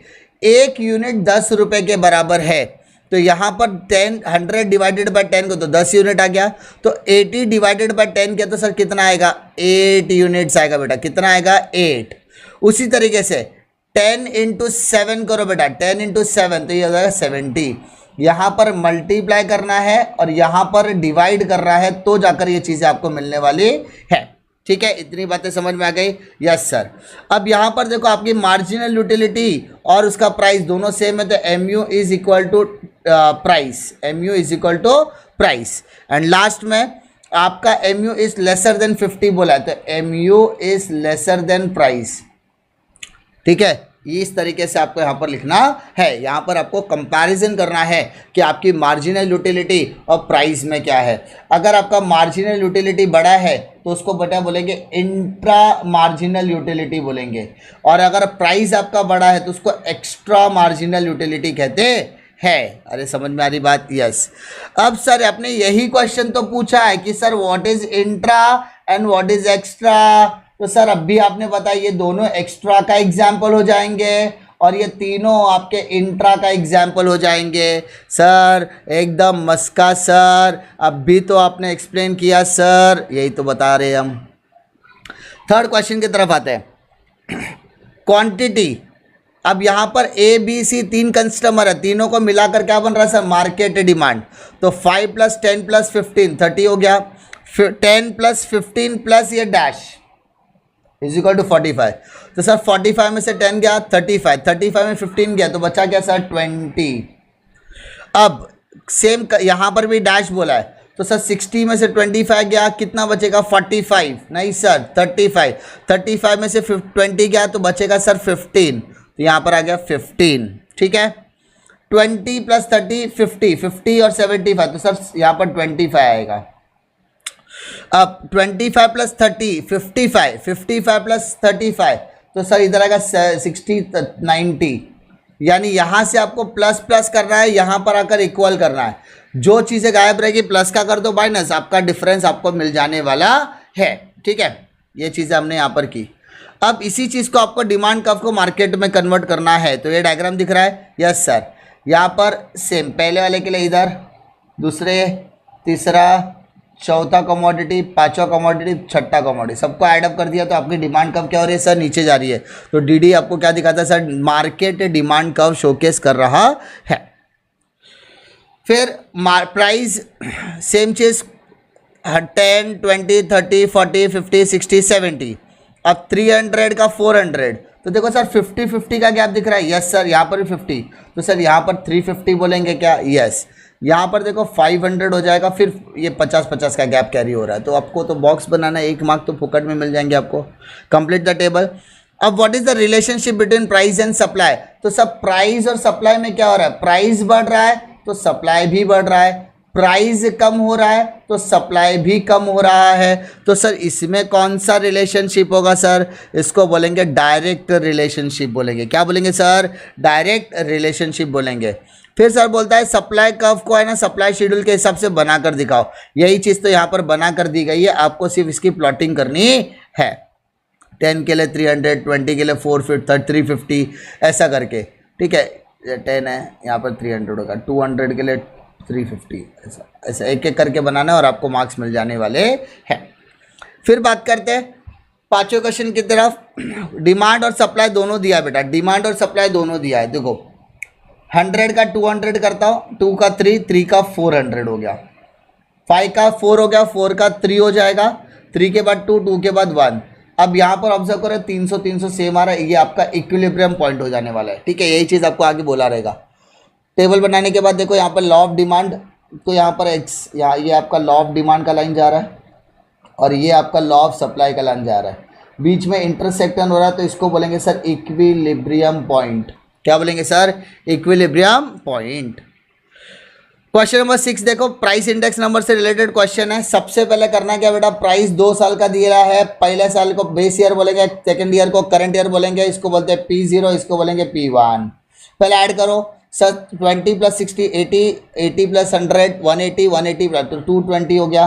[SPEAKER 1] 1 यूनिट 10 रुपये के बराबर है, तो यहाँ पर 100 डिवाइडेड बाय 10 को तो 10 यूनिट आ गया। तो 80 डिवाइडेड बाय 10 किया तो सर कितना आएगा, 8 यूनिट्स आएगा बेटा। कितना आएगा, 8। उसी तरीके से 10 × 7 करो बेटा, 10 × 7 तो ये हो जाएगा 70। यहाँ पर मल्टीप्लाई करना है और यहाँ पर डिवाइड करना है, तो जाकर ये चीज़ें आपको मिलने वाली है। ठीक है, इतनी बातें समझ में आ गई। Yes sir. अब यहाँ पर देखो आपकी मार्जिनल यूटिलिटी और उसका प्राइस दोनों सेम है, तो MU is equal to price, MU is equal to price. And last में आपका MU इज लेसर देन 50 बोला है, तो MU is lesser than price. ठीक है, इस तरीके से आपको यहाँ पर लिखना है। यहाँ पर आपको कंपैरिजन करना है कि आपकी मार्जिनल यूटिलिटी और प्राइस में क्या है। अगर आपका मार्जिनल यूटिलिटी बड़ा है तो उसको बेटा बोलेंगे इंट्रा मार्जिनल यूटिलिटी बोलेंगे, और अगर प्राइस आपका बड़ा है तो उसको एक्स्ट्रा मार्जिनल यूटिलिटी कहते हैं। अरे समझ में आ रही बात। यस। अब सर आपने यही क्वेश्चन तो पूछा है कि sir what is intra and what is extra. तो सर अब भी आपने बताया ये दोनों एक्स्ट्रा का एग्जाम्पल हो जाएंगे और ये तीनों आपके इंट्रा का एग्जाम्पल हो जाएंगे। सर एकदम मस्का सर, अब भी तो आपने एक्सप्लेन किया सर, यही तो बता रहे हम। थर्ड क्वेश्चन की तरफ आते हैं। क्वांटिटी। अब यहाँ पर ABC 3 कस्टमर है, तीनों को मिलाकर क्या बन रहा है सर, मार्केट डिमांड। तो 5 + 10 + 15 30 हो गया। 10 + 15 प्लस ये डैश इज इक्वल टू 45। तो सर 45 में से 10 गया 35, 35 में 15 गया तो बचा क्या सर 20। अब सेम यहाँ पर भी डैश बोला है, तो सर 60 में से 25 गया, कितना बचेगा 45, नहीं सर 35, 35 में से 20 गया तो बचेगा सर 15, तो यहाँ पर आ गया 15। ठीक है, 20 + 30 50, 50 और 75 तो सर यहाँ पर 25 आएगा। अब 25 + 30 55, 55 + 35 तो सर इधर आएगा 60 90, यानी यहाँ से आपको प्लस प्लस करना है, यहाँ पर आकर इक्वल करना है। जो चीज़ें गायब रहेगी प्लस का कर दो माइनस, आपका डिफरेंस आपको मिल जाने वाला है। ठीक है, ये चीज़ें हमने यहाँ पर की। अब इसी चीज़ को आपको डिमांड कर्व को मार्केट में कन्वर्ट करना है, तो ये डायग्राम दिख रहा है। Yes sir. यहाँ पर सेम पहले वाले के लिए इधर, दूसरे, तीसरा, चौथा कमोडिटी, पांचवा कमोडिटी, छठा कमोडिटी, सबको ऐडअप कर दिया तो आपकी डिमांड कर्व क्या हो रही है सर, नीचे जा रही है। तो DD आपको क्या दिखाता है sir, market demand curve showcase कर रहा है। फिर प्राइस सेम चीज 10 20 30 40 50 60 70। अब 300 का 400, तो देखो सर 50-50 का गैप दिख रहा है, यस सर, यहाँ पर भी 50, तो सर यहाँ पर 350 बोलेंगे क्या, यस। यहाँ पर देखो 500 हो जाएगा, फिर ये 50-50 का गैप कैरी हो रहा है, तो आपको तो बॉक्स बनाना है, 1 मार्क तो फुकट में मिल जाएंगे आपको। Complete the table. अब what is the relationship between price and supply, तो सब प्राइस और सप्लाई में क्या हो रहा है, प्राइस बढ़ रहा है तो सप्लाई भी बढ़ रहा है, प्राइस कम हो रहा है तो सप्लाई भी कम हो रहा है, तो सर इसमें कौन सा रिलेशनशिप होगा सर, इसको बोलेंगे डायरेक्ट रिलेशनशिप बोलेंगे। क्या बोलेंगे सर, डायरेक्ट रिलेशनशिप बोलेंगे। फिर सर बोलता है सप्लाई कर्व को है ना सप्लाई शेड्यूल के हिसाब से बनाकर दिखाओ, यही चीज़ तो यहाँ पर बना कर दी गई है, आपको सिर्फ इसकी प्लॉटिंग करनी है। 10 के लिए 300, 20 के लिए 450, 350 ऐसा करके, ठीक है, 10 है यहाँ पर 300 होगा, 200 के लिए 350, ऐसा ऐसा एक एक करके बनाना है और आपको मार्क्स मिल जाने वाले हैं। फिर बात करते हैं पांचवें क्वेश्चन की तरफ। डिमांड और सप्लाई दोनों दिया है बेटा, डिमांड और सप्लाई दोनों दिया है। देखो 100 का 200 करता हूँ, 2 का 3, 3 का 400 हो गया, 5 का 4 हो गया, 4 का 3 हो जाएगा, 3 के बाद 2, 2 के बाद 1। अब यहाँ पर ऑब्जर्व करें 300 300 सेम आ रहा है, ये आपका इक्विलिब्रियम पॉइंट हो जाने वाला है, ठीक है, यही चीज़ आपको आगे बोला रहेगा। टेबल बनाने के बाद देखो यहाँ पर लॉ ऑफ डिमांड, तो यहाँ पर एक्स, यहाँ ये आपका लॉ ऑफ डिमांड का लाइन जा रहा है और ये आपका लॉ ऑफ सप्लाई का लाइन जा रहा है, बीच में इंटरसेक्शन हो रहा है, तो इसको बोलेंगे सर इक्विलिब्रियम पॉइंट। क्या बोलेंगे sir, equilibrium point. Question number 6 देखो, प्राइस इंडेक्स नंबर से रिलेटेड क्वेश्चन है। सबसे पहले करना क्या बेटा, प्राइस 2 साल का दिया है, पहले साल को बेस ईयर बोलेंगे, सेकंड ईयर को करंट ईयर बोलेंगे, इसको बोलते हैं P0, इसको बोलेंगे P1। पहले ऐड करो सर, 20 + 60 80, 80 + 100 180, 180 + 220 हो गया,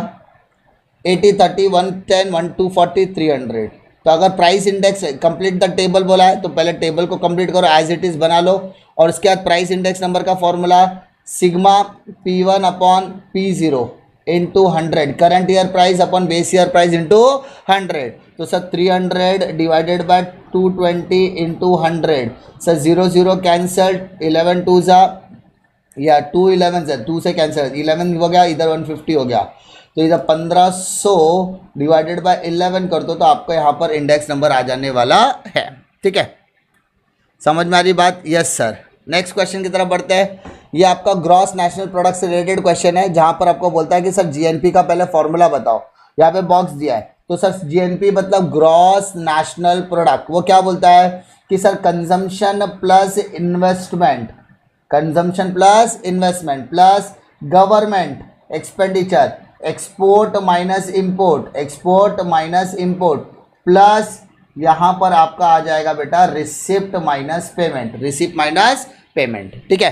[SPEAKER 1] 80 30 110 1 240 300। तो अगर price index complete the table बोला है तो पहले टेबल को कंप्लीट करो, एज इट इज़ बना लो, और उसके बाद प्राइस इंडेक्स नंबर का formula sigma P1 upon P0 into 100, current year price upon base year price into 100। तो sir 300 divided by 220 into 100, sir 0 0 cancelled, 11 2 ज़ा या 2 11 से 2 से कैंसिल, 11 हो गया, इधर 150 हो गया, तो इधर 1500 डिवाइडेड बाय 11 कर दो, तो आपको यहाँ पर इंडेक्स नंबर आ जाने वाला है, ठीक है, समझ में आ रही बात, यस सर। नेक्स्ट क्वेश्चन की तरफ बढ़ते हैं। ये आपका ग्रॉस नेशनल प्रोडक्ट से रिलेटेड क्वेश्चन है, जहाँ पर आपको बोलता है कि सर जीएनपी का पहले फॉर्मूला बताओ, यहाँ पे बॉक्स दिया है, तो सर जीएनपी मतलब ग्रॉस नेशनल प्रोडक्ट, वो क्या बोलता है कि sir consumption plus investment, consumption plus investment plus government expenditure, export minus import, export minus import, plus यहाँ पर आपका आ जाएगा बेटा receipt minus payment, receipt minus payment, ठीक है।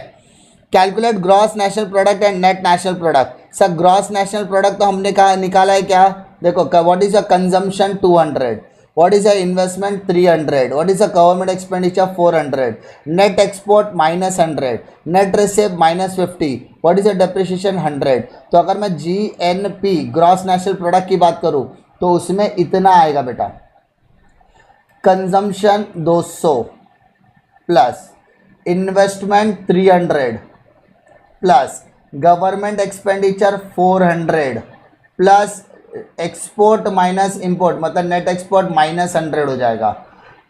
[SPEAKER 1] Calculate gross national product and net national product. Sir gross national product तो हमने कहा निकाला है क्या, देखो what is a consumption 200, what is a investment 300, what is a government expenditure 400, net export -100, net receipt -50, what is a depreciation 100। तो अगर मैं GNP ग्रॉस नेशनल प्रोडक्ट की बात करूँ तो उसमें इतना आएगा बेटा, consumption 200 plus investment 300 plus government expenditure 400 plus export minus import मतलब नेट एक्सपोर्ट -100 हो जाएगा,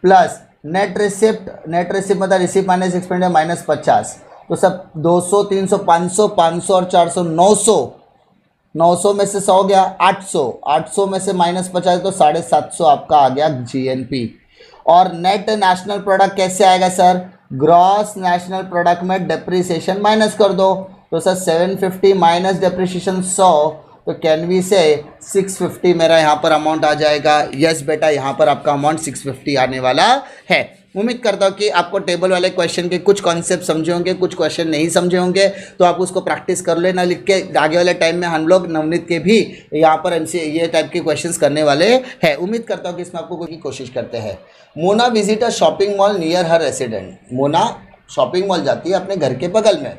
[SPEAKER 1] प्लस नेट रिसिप्ट मतलब रिसिप्ट माइनस एक्सपेंडिचर -50। तो सब 200 300 500 500 और 400 900, 900 में से 100 गया 800, 800 में से -50 तो 750 आपका आ गया GNP। और नेट नेशनल प्रोडक्ट कैसे आएगा सर, ग्रॉस नेशनल प्रोडक्ट में डेप्रिसिएशन माइनस कर दो, तो सर 750 माइनस डेप्रिसिएशन 100, तो कैन वी से 650 मेरा यहाँ पर अमाउंट आ जाएगा। यस बेटा, यहाँ पर आपका अमाउंट 650 आने वाला है। उम्मीद करता हूँ कि आपको टेबल वाले क्वेश्चन के कुछ कॉन्सेप्ट समझे होंगे, कुछ क्वेश्चन नहीं समझे होंगे, तो आप उसको प्रैक्टिस कर लेना लिख के। आगे वाले टाइम में हम लोग नवनीत के भी यहाँ पर ये टाइप के क्वेश्चंस करने वाले हैं। उम्मीद करता हूँ कि इसमें आपको कोई कोशिश करते हैं। Mona visit a shopping mall near her resident. Mona shopping mall जाती है अपने घर के बगल में।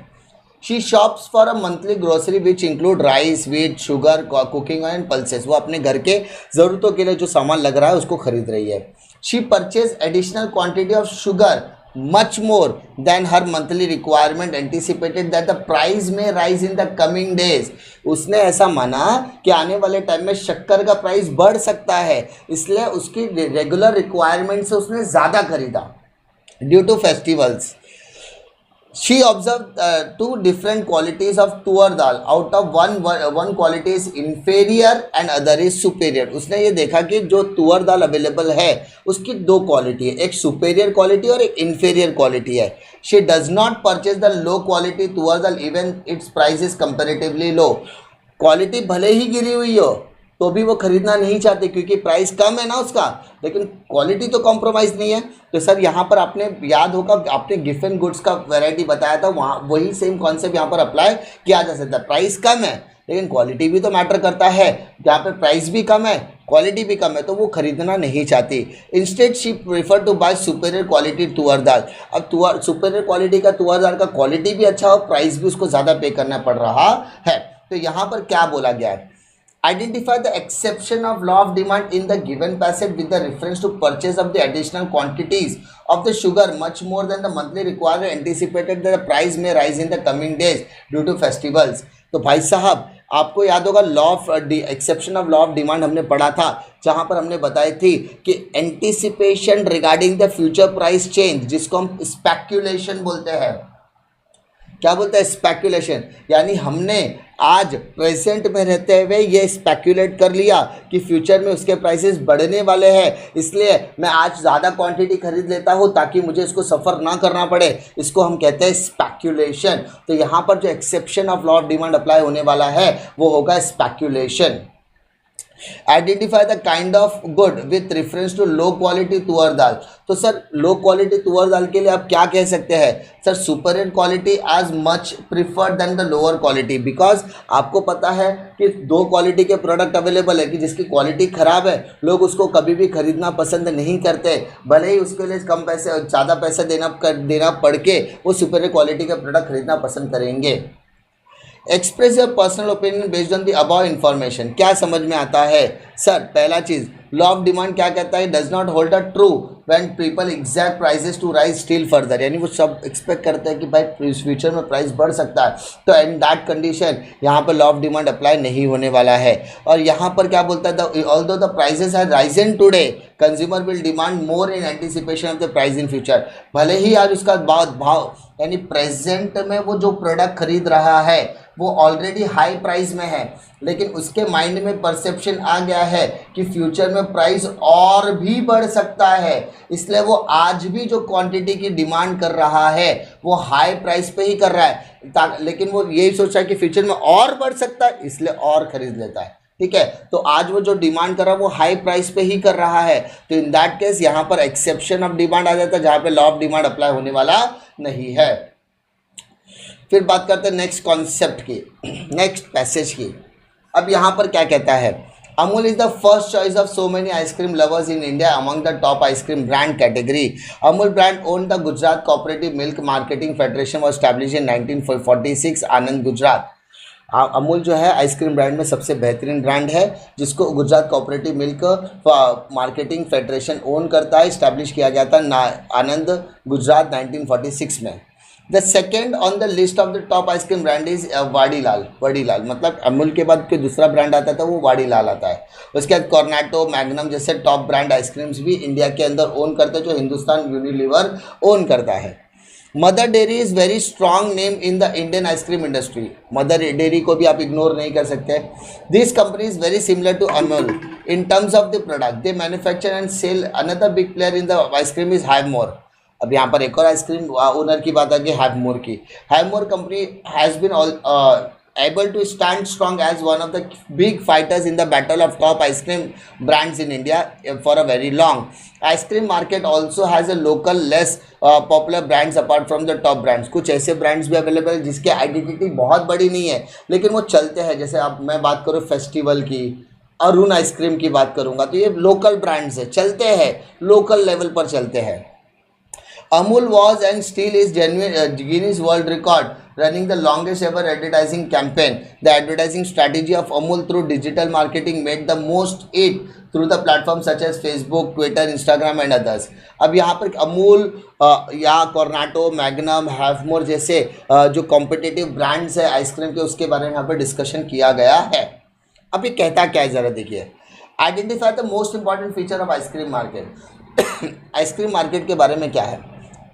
[SPEAKER 1] She shops for a monthly grocery which include rice, wheat, sugar, cooking and pulses. वो अपने घर के ज़रूरतों के लिए जो सामान लग रहा है उसको खरीद रही है। She purchase additional quantity of sugar much more than her monthly requirement anticipated that the price may rise in the coming days. उसने ऐसा माना कि आने वाले टाइम में शक्कर का प्राइस बढ़ सकता है, इसलिए उसकी रेगुलर रिक्वायरमेंट से उसने ज़्यादा खरीदा due to festivals. She observed two different qualities of तुअर दाल. Out of one quality is inferior and other is superior. उसने ये देखा कि जो तुअर दाल अवेलेबल है उसकी दो क्वालिटी है, एक सुपेरियर क्वालिटी और एक इन्फेरियर क्वालिटी है. She does not purchase the low quality तुअर दाल even its price is comparatively low. Quality भले ही गिरी हुई हो तो भी वो खरीदना नहीं चाहते क्योंकि प्राइस कम है ना उसका, लेकिन क्वालिटी तो कॉम्प्रोमाइज़ नहीं है. तो सर यहाँ पर आपने याद होगा, आपने गिफ्ट एंड गुड्स का वैरायटी बताया था, वहाँ वही सेम कॉन्सेप्ट यहाँ पर अप्लाई किया जा सकता है. प्राइस कम है लेकिन क्वालिटी भी तो मैटर करता है. जहाँ पे प्राइस भी कम है, क्वालिटी भी कम है, तो वो खरीदना नहीं चाहती. Instead she prefer to buy superior quality tuar dal. अब सुपेरियर क्वालिटी का तुअर दाल का क्वालिटी भी अच्छा हो, प्राइस भी उसको ज़्यादा पे करना पड़ रहा है. तो यहाँ पर क्या बोला गया है? Identify the exception of law of demand in the given passage with the reference to purchase of the additional quantities of the sugar much more than the monthly requirement anticipated that the price may rise in the coming days due to festivals. तो भाई साहब आपको याद होगा law of exception of law of demand हमने पढ़ा था, जहाँ पर हमने बताई थी कि anticipation regarding the future price change, जिसको हम स्पेक्यूलेशन बोलते हैं. क्या बोलते हैं? स्पेक्यूलेशन. यानी हमने आज प्रेजेंट में रहते हुए ये स्पेक्यूलेट कर लिया कि फ्यूचर में उसके प्राइसेस बढ़ने वाले हैं, इसलिए मैं आज ज़्यादा क्वांटिटी खरीद लेता हूँ ताकि मुझे इसको सफ़र ना करना पड़े. इसको हम कहते हैं स्पेक्यूलेशन. तो यहाँ पर जो exception of law of demand apply होने वाला है वो होगा speculation. Identify the kind of good with reference to low quality tuar dal. तो सर लो क्वालिटी तुअर दाल के लिए आप क्या कह सकते हैं? Sir superior quality as much preferred than the lower quality. Because आपको पता है कि दो क्वालिटी के प्रोडक्ट अवेलेबल है कि जिसकी क्वालिटी ख़राब है लोग उसको कभी भी खरीदना पसंद नहीं करते, भले ही उसके लिए कम पैसे ज़्यादा पैसे देना पड़ के वो सुपीरियर क्वालिटी के प्रोडक्ट खरीदना पसंद करेंगे. Express your personal opinion based on the above information. क्या समझ में आता है? सर पहला चीज़ लॉ ऑफ डिमांड क्या कहता है? Does not hold a true when people expect prices to rise still further. यानी वो सब एक्सपेक्ट करते हैं कि भाई फ्यूचर में प्राइस बढ़ सकता है, तो इन दैट कंडीशन यहाँ पर लॉ ऑफ डिमांड अप्लाई नहीं होने वाला है. और यहाँ पर क्या बोलता है? Although the prices have Ryzen today consumer will demand more in anticipation of the price in future. भले ही आज उसका भाव यानी प्रेजेंट में वो जो प्रोडक्ट खरीद रहा है वो ऑलरेडी हाई प्राइस में है, लेकिन उसके माइंड में परसेप्शन आ गया है कि फ्यूचर में प्राइस और भी बढ़ सकता है, इसलिए वो आज भी जो क्वांटिटी की डिमांड कर रहा है वो हाई प्राइस पे ही कर रहा है, लेकिन वो यही सोच रहा है कि फ्यूचर में और बढ़ सकता है इसलिए और खरीद लेता है. ठीक है, तो आज वो जो डिमांड कर रहा है वो हाई प्राइस पे ही कर रहा है. तो इन दैट केस यहाँ पर एक्सेप्शन ऑफ डिमांड आ जाता है जहाँ पे लॉ ऑफ डिमांड अप्लाई होने वाला नहीं है. फिर बात करते हैं नेक्स्ट कॉन्सेप्ट की, नेक्स्ट पैसेज की. अब यहाँ पर क्या कहता है? Amul is the first choice of so many ice cream lovers in India among the top ice cream brand category. Amul brand own the Gujarat cooperative milk marketing federation was establish in 1946 आनंद गुजरात. अमूल जो है आइसक्रीम ब्रांड में सबसे बेहतरीन ब्रांड है जिसको Gujarat cooperative milk marketing federation own करता है. इस्टेब्लिश किया गया था आनंद गुजरात 1946 में. The second on the list of the top ice cream brand is Vadilal. Vadilal मतलब अमूल के बाद कोई दूसरा ब्रांड आता था वो वाडीलाल आता है. उसके बाद कॉर्नेटो मैग्नम जैसे टॉप ब्रांड आइसक्रीम्स भी इंडिया के अंदर ओन करते हैं जो हिंदुस्तान यूनिलीवर ओन करता है. Mother Dairy is very strong name in the Indian ice cream industry. Mother Dairy को भी आप इग्नोर नहीं कर सकते. This company is very similar to Amul in terms of the product they manufacture and sell. Another big player in the ice cream is Havmor. अब यहाँ पर एक और आइसक्रीम ओनर की बात आ गई हैवमोर की. Havmor company has been able to stand strong as one of the big fighters in the battle of top ice cream brands in India for a very long. Ice cream market also has a local less popular brands apart from the top brands. कुछ ऐसे ब्रांड्स भी अवेलेबल है जिसकी आइडेंटिटी बहुत बड़ी नहीं है लेकिन वो चलते हैं. जैसे अब मैं बात करूँ फेस्टिवल की, अरुण आइसक्रीम की बात करूँगा तो ये लोकल ब्रांड्स है, चलते हैं, लोकल लेवल पर चलते हैं. Amul was and still is Guinness World Record running the longest ever advertising campaign. The advertising strategy of Amul through digital marketing made the most it through the platforms such as Facebook, Twitter, Instagram and others. अब यहाँ पर अमूल या कॉर्नेटो, मैग्नम, हैवमोर जैसे जो कॉम्पिटिटिव ब्रांड्स है आइसक्रीम के, उसके बारे में यहाँ पर डिस्कशन किया गया है। अब ये कहता क्या है ज़रा देखिए, identify the most important feature of ice cream market. Ice cream market के बारे में क्या है,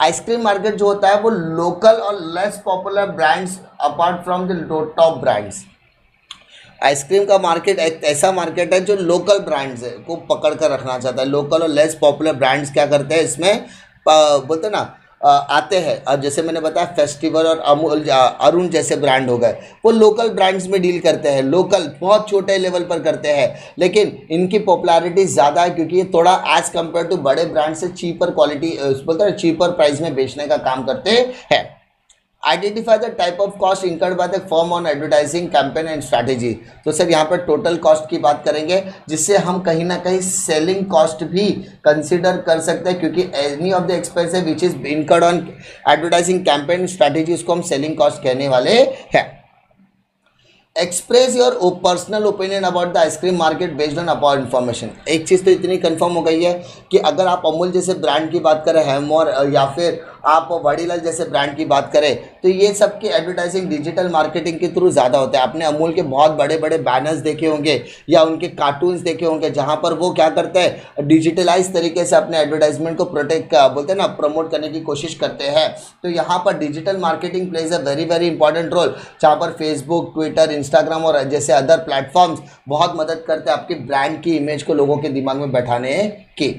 [SPEAKER 1] आइसक्रीम मार्केट जो होता है वो लोकल और less popular brands apart from the top brands. Ice cream का मार्केट एक ऐसा मार्केट है जो लोकल ब्रांड्स है को पकड़ कर रखना चाहता है। लोकल और लेस पॉपुलर ब्रांड्स क्या करते हैं इसमें बोलते हैं ना आते हैं। अब जैसे मैंने बताया फेस्टिवल और अमूल अरुण जैसे ब्रांड हो गए, वो लोकल ब्रांड्स में डील करते हैं, लोकल बहुत छोटे लेवल पर करते हैं, लेकिन इनकी पॉपुलैरिटी ज़्यादा है क्योंकि ये थोड़ा एज़ कम्पेयर टू बड़े ब्रांड से चीपर क्वालिटी बोलते हैं चीपर प्राइस में बेचने का काम करते हैं। Identify the type of cost incurred by the firm on advertising campaign and strategy. तो सर यहाँ पर टोटल कॉस्ट की बात करेंगे, जिससे हम कहीं ना कहीं सेलिंग कॉस्ट भी कंसिडर कर सकते हैं, क्योंकि any of the expense which is incurred on advertising campaign strategy उसको हम सेलिंग कॉस्ट कहने वाले हैं। Express your personal opinion about the ice cream market based on about information. एक चीज़ तो इतनी कंफर्म हो गई है कि अगर आप अमूल जैसे ब्रांड की बात करें, हैवमोर या फिर आप वाडीलाल जैसे ब्रांड की बात करें, तो ये सब की एडवर्टाइजिंग डिजिटल मार्केटिंग के थ्रू ज़्यादा होता है। आपने अमूल के बहुत बड़े बड़े बैनर्स देखे होंगे या उनके कार्टून्स देखे होंगे, जहाँ पर वो क्या करते हैं डिजिटलाइज तरीके से अपने एडवर्टाइजमेंट को बोलते हैं ना प्रमोट करने की कोशिश करते हैं। तो यहाँ पर digital marketing plays a very very important role, जहाँ पर फेसबुक, ट्विटर, इंस्टाग्राम और जैसे अदर प्लेटफॉर्म्स बहुत मदद करते हैं आपकी ब्रांड की इमेज को लोगों के दिमाग में बैठाने की।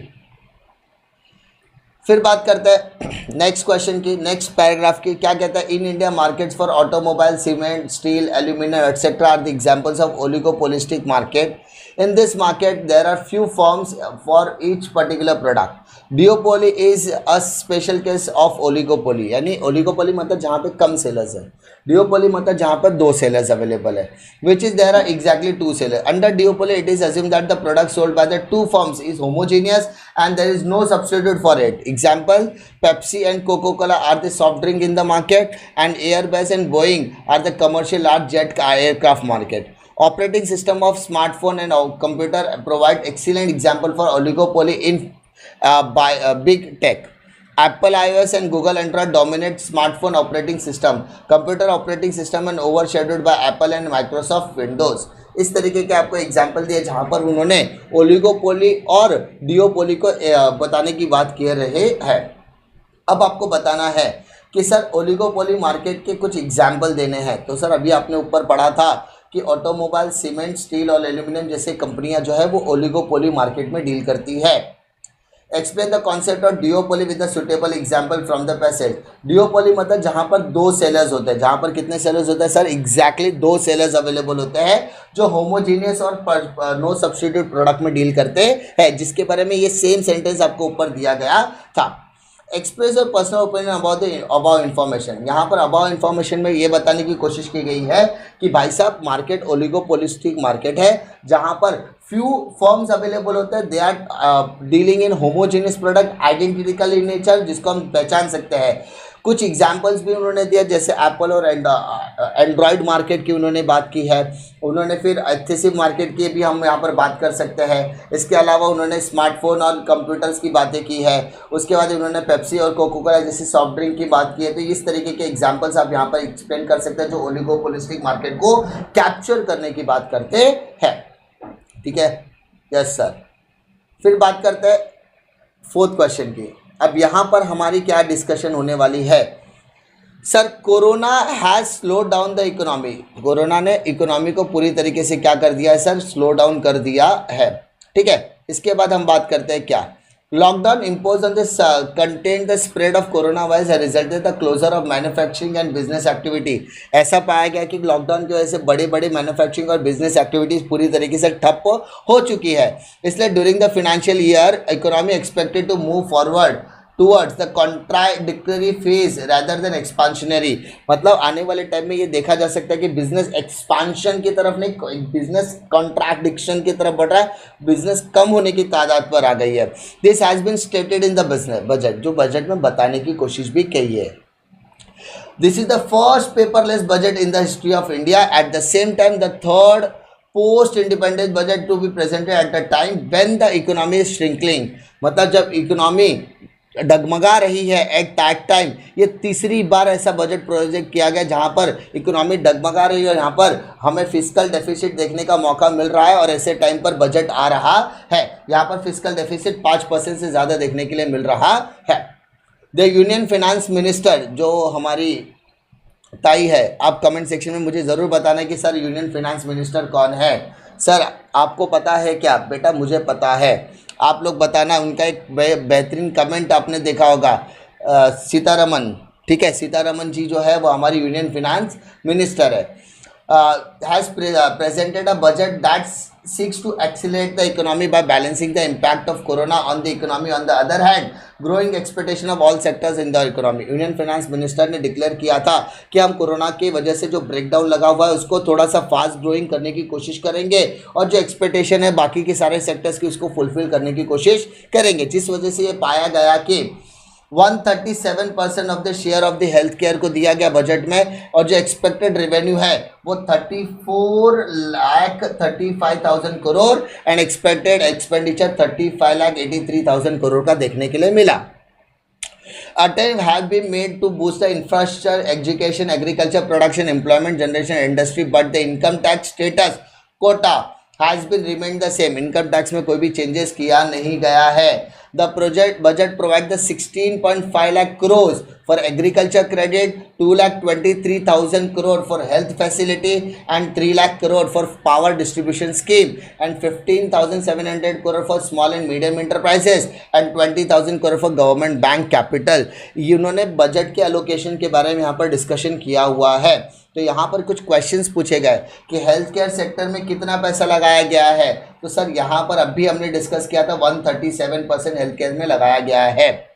[SPEAKER 1] फिर बात करते हैं नेक्स्ट क्वेश्चन की, नेक्स्ट पैराग्राफ की। क्या कहता है, in India markets for automobile, cement, steel, aluminium etcetera are the examples of oligopolistic market. In this market, there are few firms for each particular product. Duopoly is a special case of oligopoly, यानी oligopoly मतलब जहाँ पे कम सेलर्स है, duopoly मतलब जहाँ पर दो सेलर्स अवेलेबल है, which is there are exactly two sellers. Under duopoly, it is assumed that the product sold by the two firms is homogeneous and there is no substitute for it. Example: Pepsi and Coca-Cola are the soft drink in the market, and Airbus and Boeing are the commercial large jet aircraft market. Operating system of smartphone and computer provide excellent example for oligopoly in by big tech. Apple iOS and Google Android dominate smartphone operating system, computer operating system and overshadowed by Apple and Microsoft Windows. इस तरीके के आपको एग्जाम्पल दिए जहाँ पर उन्होंने ओलिगोपोली और डिओपोली को बताने की बात कह रहे हैं। अब आपको बताना है कि सर ओलिगोपोली मार्केट के कुछ एग्जाम्पल देने हैं। तो सर अभी आपने ऊपर पढ़ा था कि ऑटोमोबाइल, सीमेंट, स्टील और एल्यूमिनियम जैसे कंपनियां जो है वो ओलिगोपोली मार्केट में डील करती है। Explain the concept of डिओपोली with the suitable example from the passage. डिओपोली मतलब जहां पर दो सेलर्स होते हैं, जहां पर कितने सेलर्स होते हैं सर, एग्जैक्टली दो सेलर्स अवेलेबल होते हैं जो होमोजीनियस और नो सब्स्टिट्यूट प्रोडक्ट में डील करते हैं, जिसके बारे में ये सेम सेंटेंस आपको ऊपर दिया गया था। एक्सप्रेस और पर्सनल ओपिनियन अबाउट इन्फॉर्मेशन। यहाँ पर अबाउट इन्फॉर्मेशन में ये बताने की कोशिश की गई है कि भाई साहब मार्केट ओलिगोपोलिस्टिक मार्केट है, जहाँ पर फ्यू फर्म्स अवेलेबल होते हैं, they are dealing in homogeneous product, identical in nature, जिसको हम पहचान सकते हैं। कुछ एग्जाम्पल्स भी उन्होंने दिया, जैसे एप्पल और एंड्रॉयड मार्केट की उन्होंने बात की है। उन्होंने फिर एडहेसिव मार्केट की भी हम यहाँ पर बात कर सकते हैं। इसके अलावा उन्होंने स्मार्टफोन और कंप्यूटर्स की बातें की है। उसके बाद उन्होंने पेप्सी और कोका-कोला जैसी सॉफ्ट ड्रिंक की बात की है। तो इस तरीके के एग्जाम्पल्स आप यहाँ पर एक्सप्लेन कर सकते हैं जो ओलिगोपोलिस्टिक मार्केट को कैप्चर करने की बात करते हैं। ठीक है, यस सर। फिर बात करते हैं फोर्थ क्वेश्चन की। अब यहाँ पर हमारी क्या डिस्कशन होने वाली है sir, corona has slow down the economy. Corona ने इकोनॉमी को पूरी तरीके से क्या कर दिया है सर, स्लो डाउन कर दिया है। ठीक है, इसके बाद हम बात करते हैं क्या, lockdown impose on this contain the spread of corona virus has resulted the closure of manufacturing and business activity. ऐसा पाया गया कि लॉकडाउन की वजह से बड़ी बड़ी मैन्युफैक्चरिंग और बिजनेस एक्टिविटीज पूरी तरीके से ठप हो चुकी है। इसलिए during the financial year economy expected to move forward towards the contradictory phase rather than expansionary. मतलब आने वाले टाइम में ये देखा जा सकता है कि बिजनेस एक्सपांशन की तरफ नहीं, बिजनेस कॉन्ट्राडिक्शन की तरफ बढ़ रहा है, बिजनेस कम होने की तादाद पर आ गई है। This has been stated in the business budget, जो बजट में बताने की कोशिश भी की है। This is the first paperless budget in the history of India. At the same time, the third post-independence budget to be presented at the time when the economy is shrinking. मतलब जब इकोनॉमी डगमगा रही है एट दैट टाइम, ये तीसरी बार ऐसा बजट प्रोजेक्ट किया गया जहां पर इकोनॉमी डगमगा रही है और यहाँ पर हमें फिस्कल डेफिसिट देखने का मौका मिल रहा है और ऐसे टाइम पर बजट आ रहा है। यहाँ पर फिस्कल डेफिसिट 5% से ज़्यादा देखने के लिए मिल रहा है। द यूनियन फाइनेंस मिनिस्टर, जो हमारी ताई है, आप कमेंट सेक्शन में मुझे ज़रूर बताना है कि सर यूनियन फाइनेंस मिनिस्टर कौन है। सर आपको पता है क्या? बेटा मुझे पता है, आप लोग बताना। उनका एक बेहतरीन कमेंट आपने देखा होगा, सीतारमन, ठीक है, सीतारमन जी जो है वो हमारी यूनियन फाइनेंस मिनिस्टर है। Has presented a budget that seeks to accelerate the economy by balancing the impact of corona on the economy, on the other hand growing expectation of all sectors in the economy। Union finance minister ने डिक्लेयर किया था कि हम कोरोना की वजह से जो ब्रेकडाउन लगा हुआ है उसको थोड़ा सा फास्ट ग्रोइंग करने की कोशिश करेंगे और जो एक्सपेक्टेशन है बाकी के सारे सेक्टर्स की उसको फुलफिल करने की कोशिश करेंगे, जिस वजह से ये पाया गया कि 137% of the share of the health care को दिया गया बजट में और जो एक्सपेक्टेड रेवेन्यू है वो 34,35,000 crore and expected expenditure 35,83,000 crore का देखने के लिए मिला। Attempts have been made to boost the infrastructure, education, agriculture, production, employment generation, industry, but the income tax status quota has been remained the same। Income tax में कोई भी चेंजेस किया नहीं गया है। The project budget provide the 16.5 lakh crore for agriculture credit, 2,23,000 crore for health facility and 3 lakh crore for power distribution scheme and 15,700 crore for small and medium enterprises and 20,000 crore for government bank capital. इन्होंने बजट के एलोकेशन के बारे में यहाँ पर डिस्कशन किया हुआ है। तो यहाँ पर कुछ क्वेश्चंस पूछे गए कि हेल्थ केयर सेक्टर में कितना पैसा लगाया गया है। तो सर यहाँ पर अभी हमने डिस्कस किया था 137% हेल्थ केयर में लगाया गया है।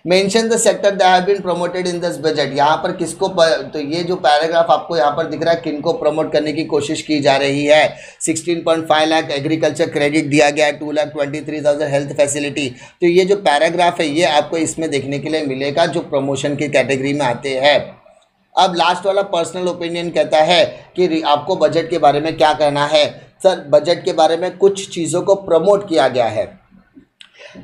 [SPEAKER 1] Mention the sector that have been promoted in this budget, यहाँ पर किसको तो ये जो पैराग्राफ आपको यहाँ पर दिख रहा है किनको प्रमोट करने की कोशिश की जा रही है। 16.5 लाख एग्रीकल्चर क्रेडिट दिया गया है, 2,23,000 हेल्थ फैसिलिटी। तो ये जो पैराग्राफ है ये आपको इसमें देखने के लिए मिलेगा जो प्रमोशन की कैटेगरी में आते हैं। अब लास्ट वाला पर्सनल ओपिनियन कहता है कि आपको बजट के बारे में क्या कहना है। सर बजट के बारे में कुछ चीज़ों को प्रमोट किया गया है।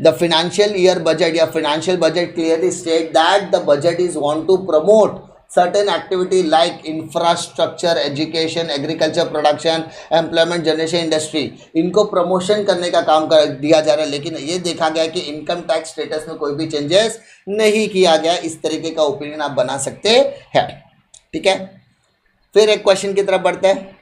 [SPEAKER 1] द फाइनेंशियल ईयर बजट या financial budget clearly state that the budget is want to promote certain activity like infrastructure, education, agriculture production, employment generation, industry, इनको प्रमोशन करने का काम कर दिया जा रहा है। लेकिन ये देखा गया कि इनकम टैक्स स्टेटस में कोई भी चेंजेस नहीं किया गया। इस तरीके का ओपिनियन आप बना सकते हैं, ठीक है। फिर एक क्वेश्चन की तरफ बढ़ते हैं।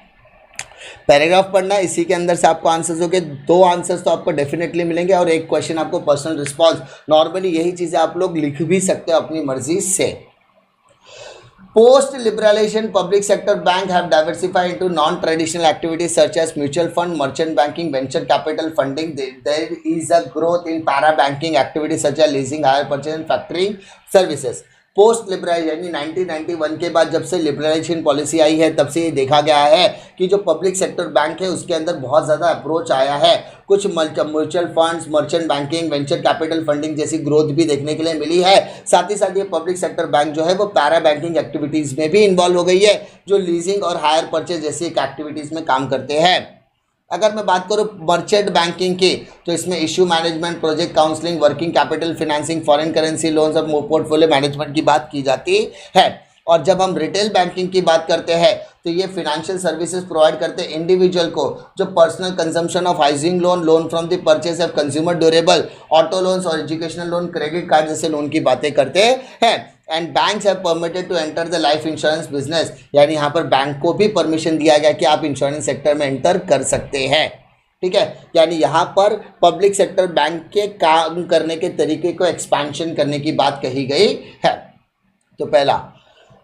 [SPEAKER 1] पैराग्राफ पढ़ना, इसी के अंदर से आपको आंसर्स हो गए। 2 आंसर्स तो आपको डेफिनेटली मिलेंगे और एक क्वेश्चन आपको पर्सनल रिस्पॉन्स। नॉर्मली यही चीज़ें आप लोग लिख भी सकते हो अपनी मर्जी से। Post liberalization, public sector bank have diversified into non-traditional activities such as mutual fund, merchant banking, venture capital funding. There is a growth in para-banking activities such as leasing, hire purchase and factoring services. Post liberalisation यानी 1991 के बाद जब से लिबरलाइजेशन पॉलिसी आई है तब से ये देखा गया है कि जो पब्लिक सेक्टर बैंक है उसके अंदर बहुत ज़्यादा अप्रोच आया है। कुछ mutual funds, merchant banking, venture capital funding जैसी ग्रोथ भी देखने के लिए मिली है। साथ ही साथ ये पब्लिक सेक्टर बैंक जो है वो पैरा बैंकिंग एक्टिविटीज़ में भी इन्वॉल्व हो गई है, जो लीजिंग और हायर परचेज जैसी एक्टिविटीज़ में काम करते हैं। अगर मैं बात करूँ मर्चेंट बैंकिंग की तो इसमें issue management, project counselling, working capital financing, foreign currency loans और पोर्टफोलियो मैनेजमेंट की बात की जाती है। और जब हम रिटेल बैंकिंग की बात करते हैं तो ये फाइनेंशियल सर्विसेज प्रोवाइड करते हैं इंडिविजुअल को, जो personal consumption of housing loan, loan from the purchase of consumer durable, auto loans और एजुकेशनल लोन, क्रेडिट कार्ड जैसे लोन की बातें करते हैं। And banks have permitted to enter the life insurance business, यानी यहाँ पर बैंक को भी परमिशन दिया गया कि आप इंश्योरेंस सेक्टर में एंटर कर सकते हैं, ठीक है। यानी यहाँ पर पब्लिक सेक्टर बैंक के काम करने के तरीके को एक्सपेंशन करने की बात कही गई है। तो पहला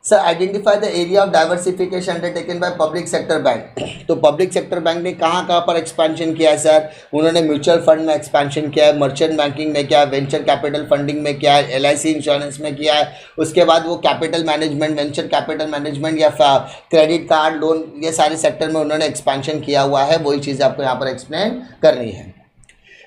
[SPEAKER 1] sir identify the area of diversification undertaken by public sector bank. तो पब्लिक सेक्टर बैंक ने कहाँ कहाँ पर एक्सपेंशन किया है सर? उन्होंने म्यूचुअल फंड में एक्सपेंशन किया है, मर्चेंट बैंकिंग में किया है, वेंचर कैपिटल फंडिंग में किया है, LIC इंश्योरेंस में किया है। उसके बाद वो capital management, venture capital management या क्रेडिट कार्ड, लोन, ये सारे सेक्टर में उन्होंने एक्सपेंशन किया हुआ है। वही चीज़ आपको यहाँ पर एक्सप्लेन करनी है।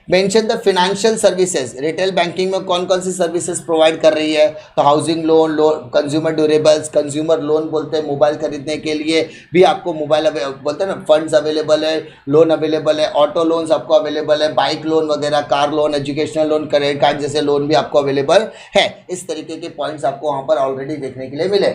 [SPEAKER 1] Mention the financial services, retail banking में कौन कौन सी सर्विसेज प्रोवाइड कर रही है? तो housing loan, consumer durables, consumer loan बोलते हैं मोबाइल खरीदने के लिए भी आपको मोबाइल बोलते हैं ना, फंड्स अवेलेबल है, लोन अवेलेबल है, ऑटो लोन्स आपको अवेलेबल है, बाइक लोन वगैरह, car loan, educational loan, credit card जैसे लोन भी आपको अवेलेबल है। इस तरीके के पॉइंट्स आपको वहाँ पर ऑलरेडी देखने के लिए मिले।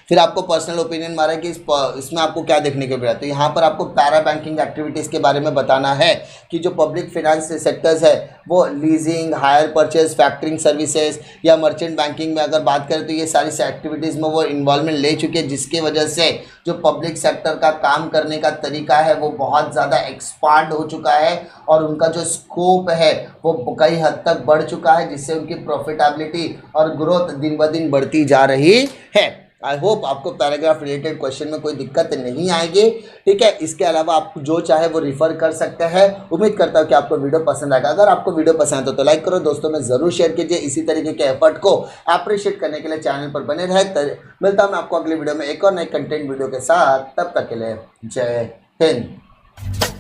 [SPEAKER 1] फिर आपको पर्सनल ओपिनियन मारा कि इसमें आपको क्या देखने को मिला, तो यहाँ पर आपको पैरा बैंकिंग एक्टिविटीज़ के बारे में बताना है कि जो पब्लिक फाइनेंस सेक्टर्स है वो leasing, hire purchase, factoring services या मर्चेंट बैंकिंग में अगर बात करें तो ये सारी एक्टिविटीज़ में वो इन्वॉल्वमेंट ले चुके हैं, जिसकी वजह से जो पब्लिक सेक्टर का काम करने का तरीका है वो बहुत ज़्यादा एक्सपांड हो चुका है और उनका जो स्कोप है वो कई हद तक बढ़ चुका है, जिससे उनकी प्रॉफिटेबिलिटी और ग्रोथ दिन ब दिन बढ़ती जा रही है। आई होप आपको पैराग्राफ रिलेटेड क्वेश्चन में कोई दिक्कत नहीं आएगी, ठीक है। इसके अलावा आप जो चाहे वो रिफर कर सकते हैं। उम्मीद करता हूँ कि आपको वीडियो पसंद आएगा। अगर आपको वीडियो पसंद है तो लाइक करो, दोस्तों में ज़रूर शेयर कीजिए। इसी तरीके के एफर्ट को अप्रिशिएट करने के लिए चैनल पर बने रहे। मिलता हूँ मैं आपको अगले वीडियो में एक और नए कंटेंट वीडियो के साथ। तब तक के लिए जय हिंद।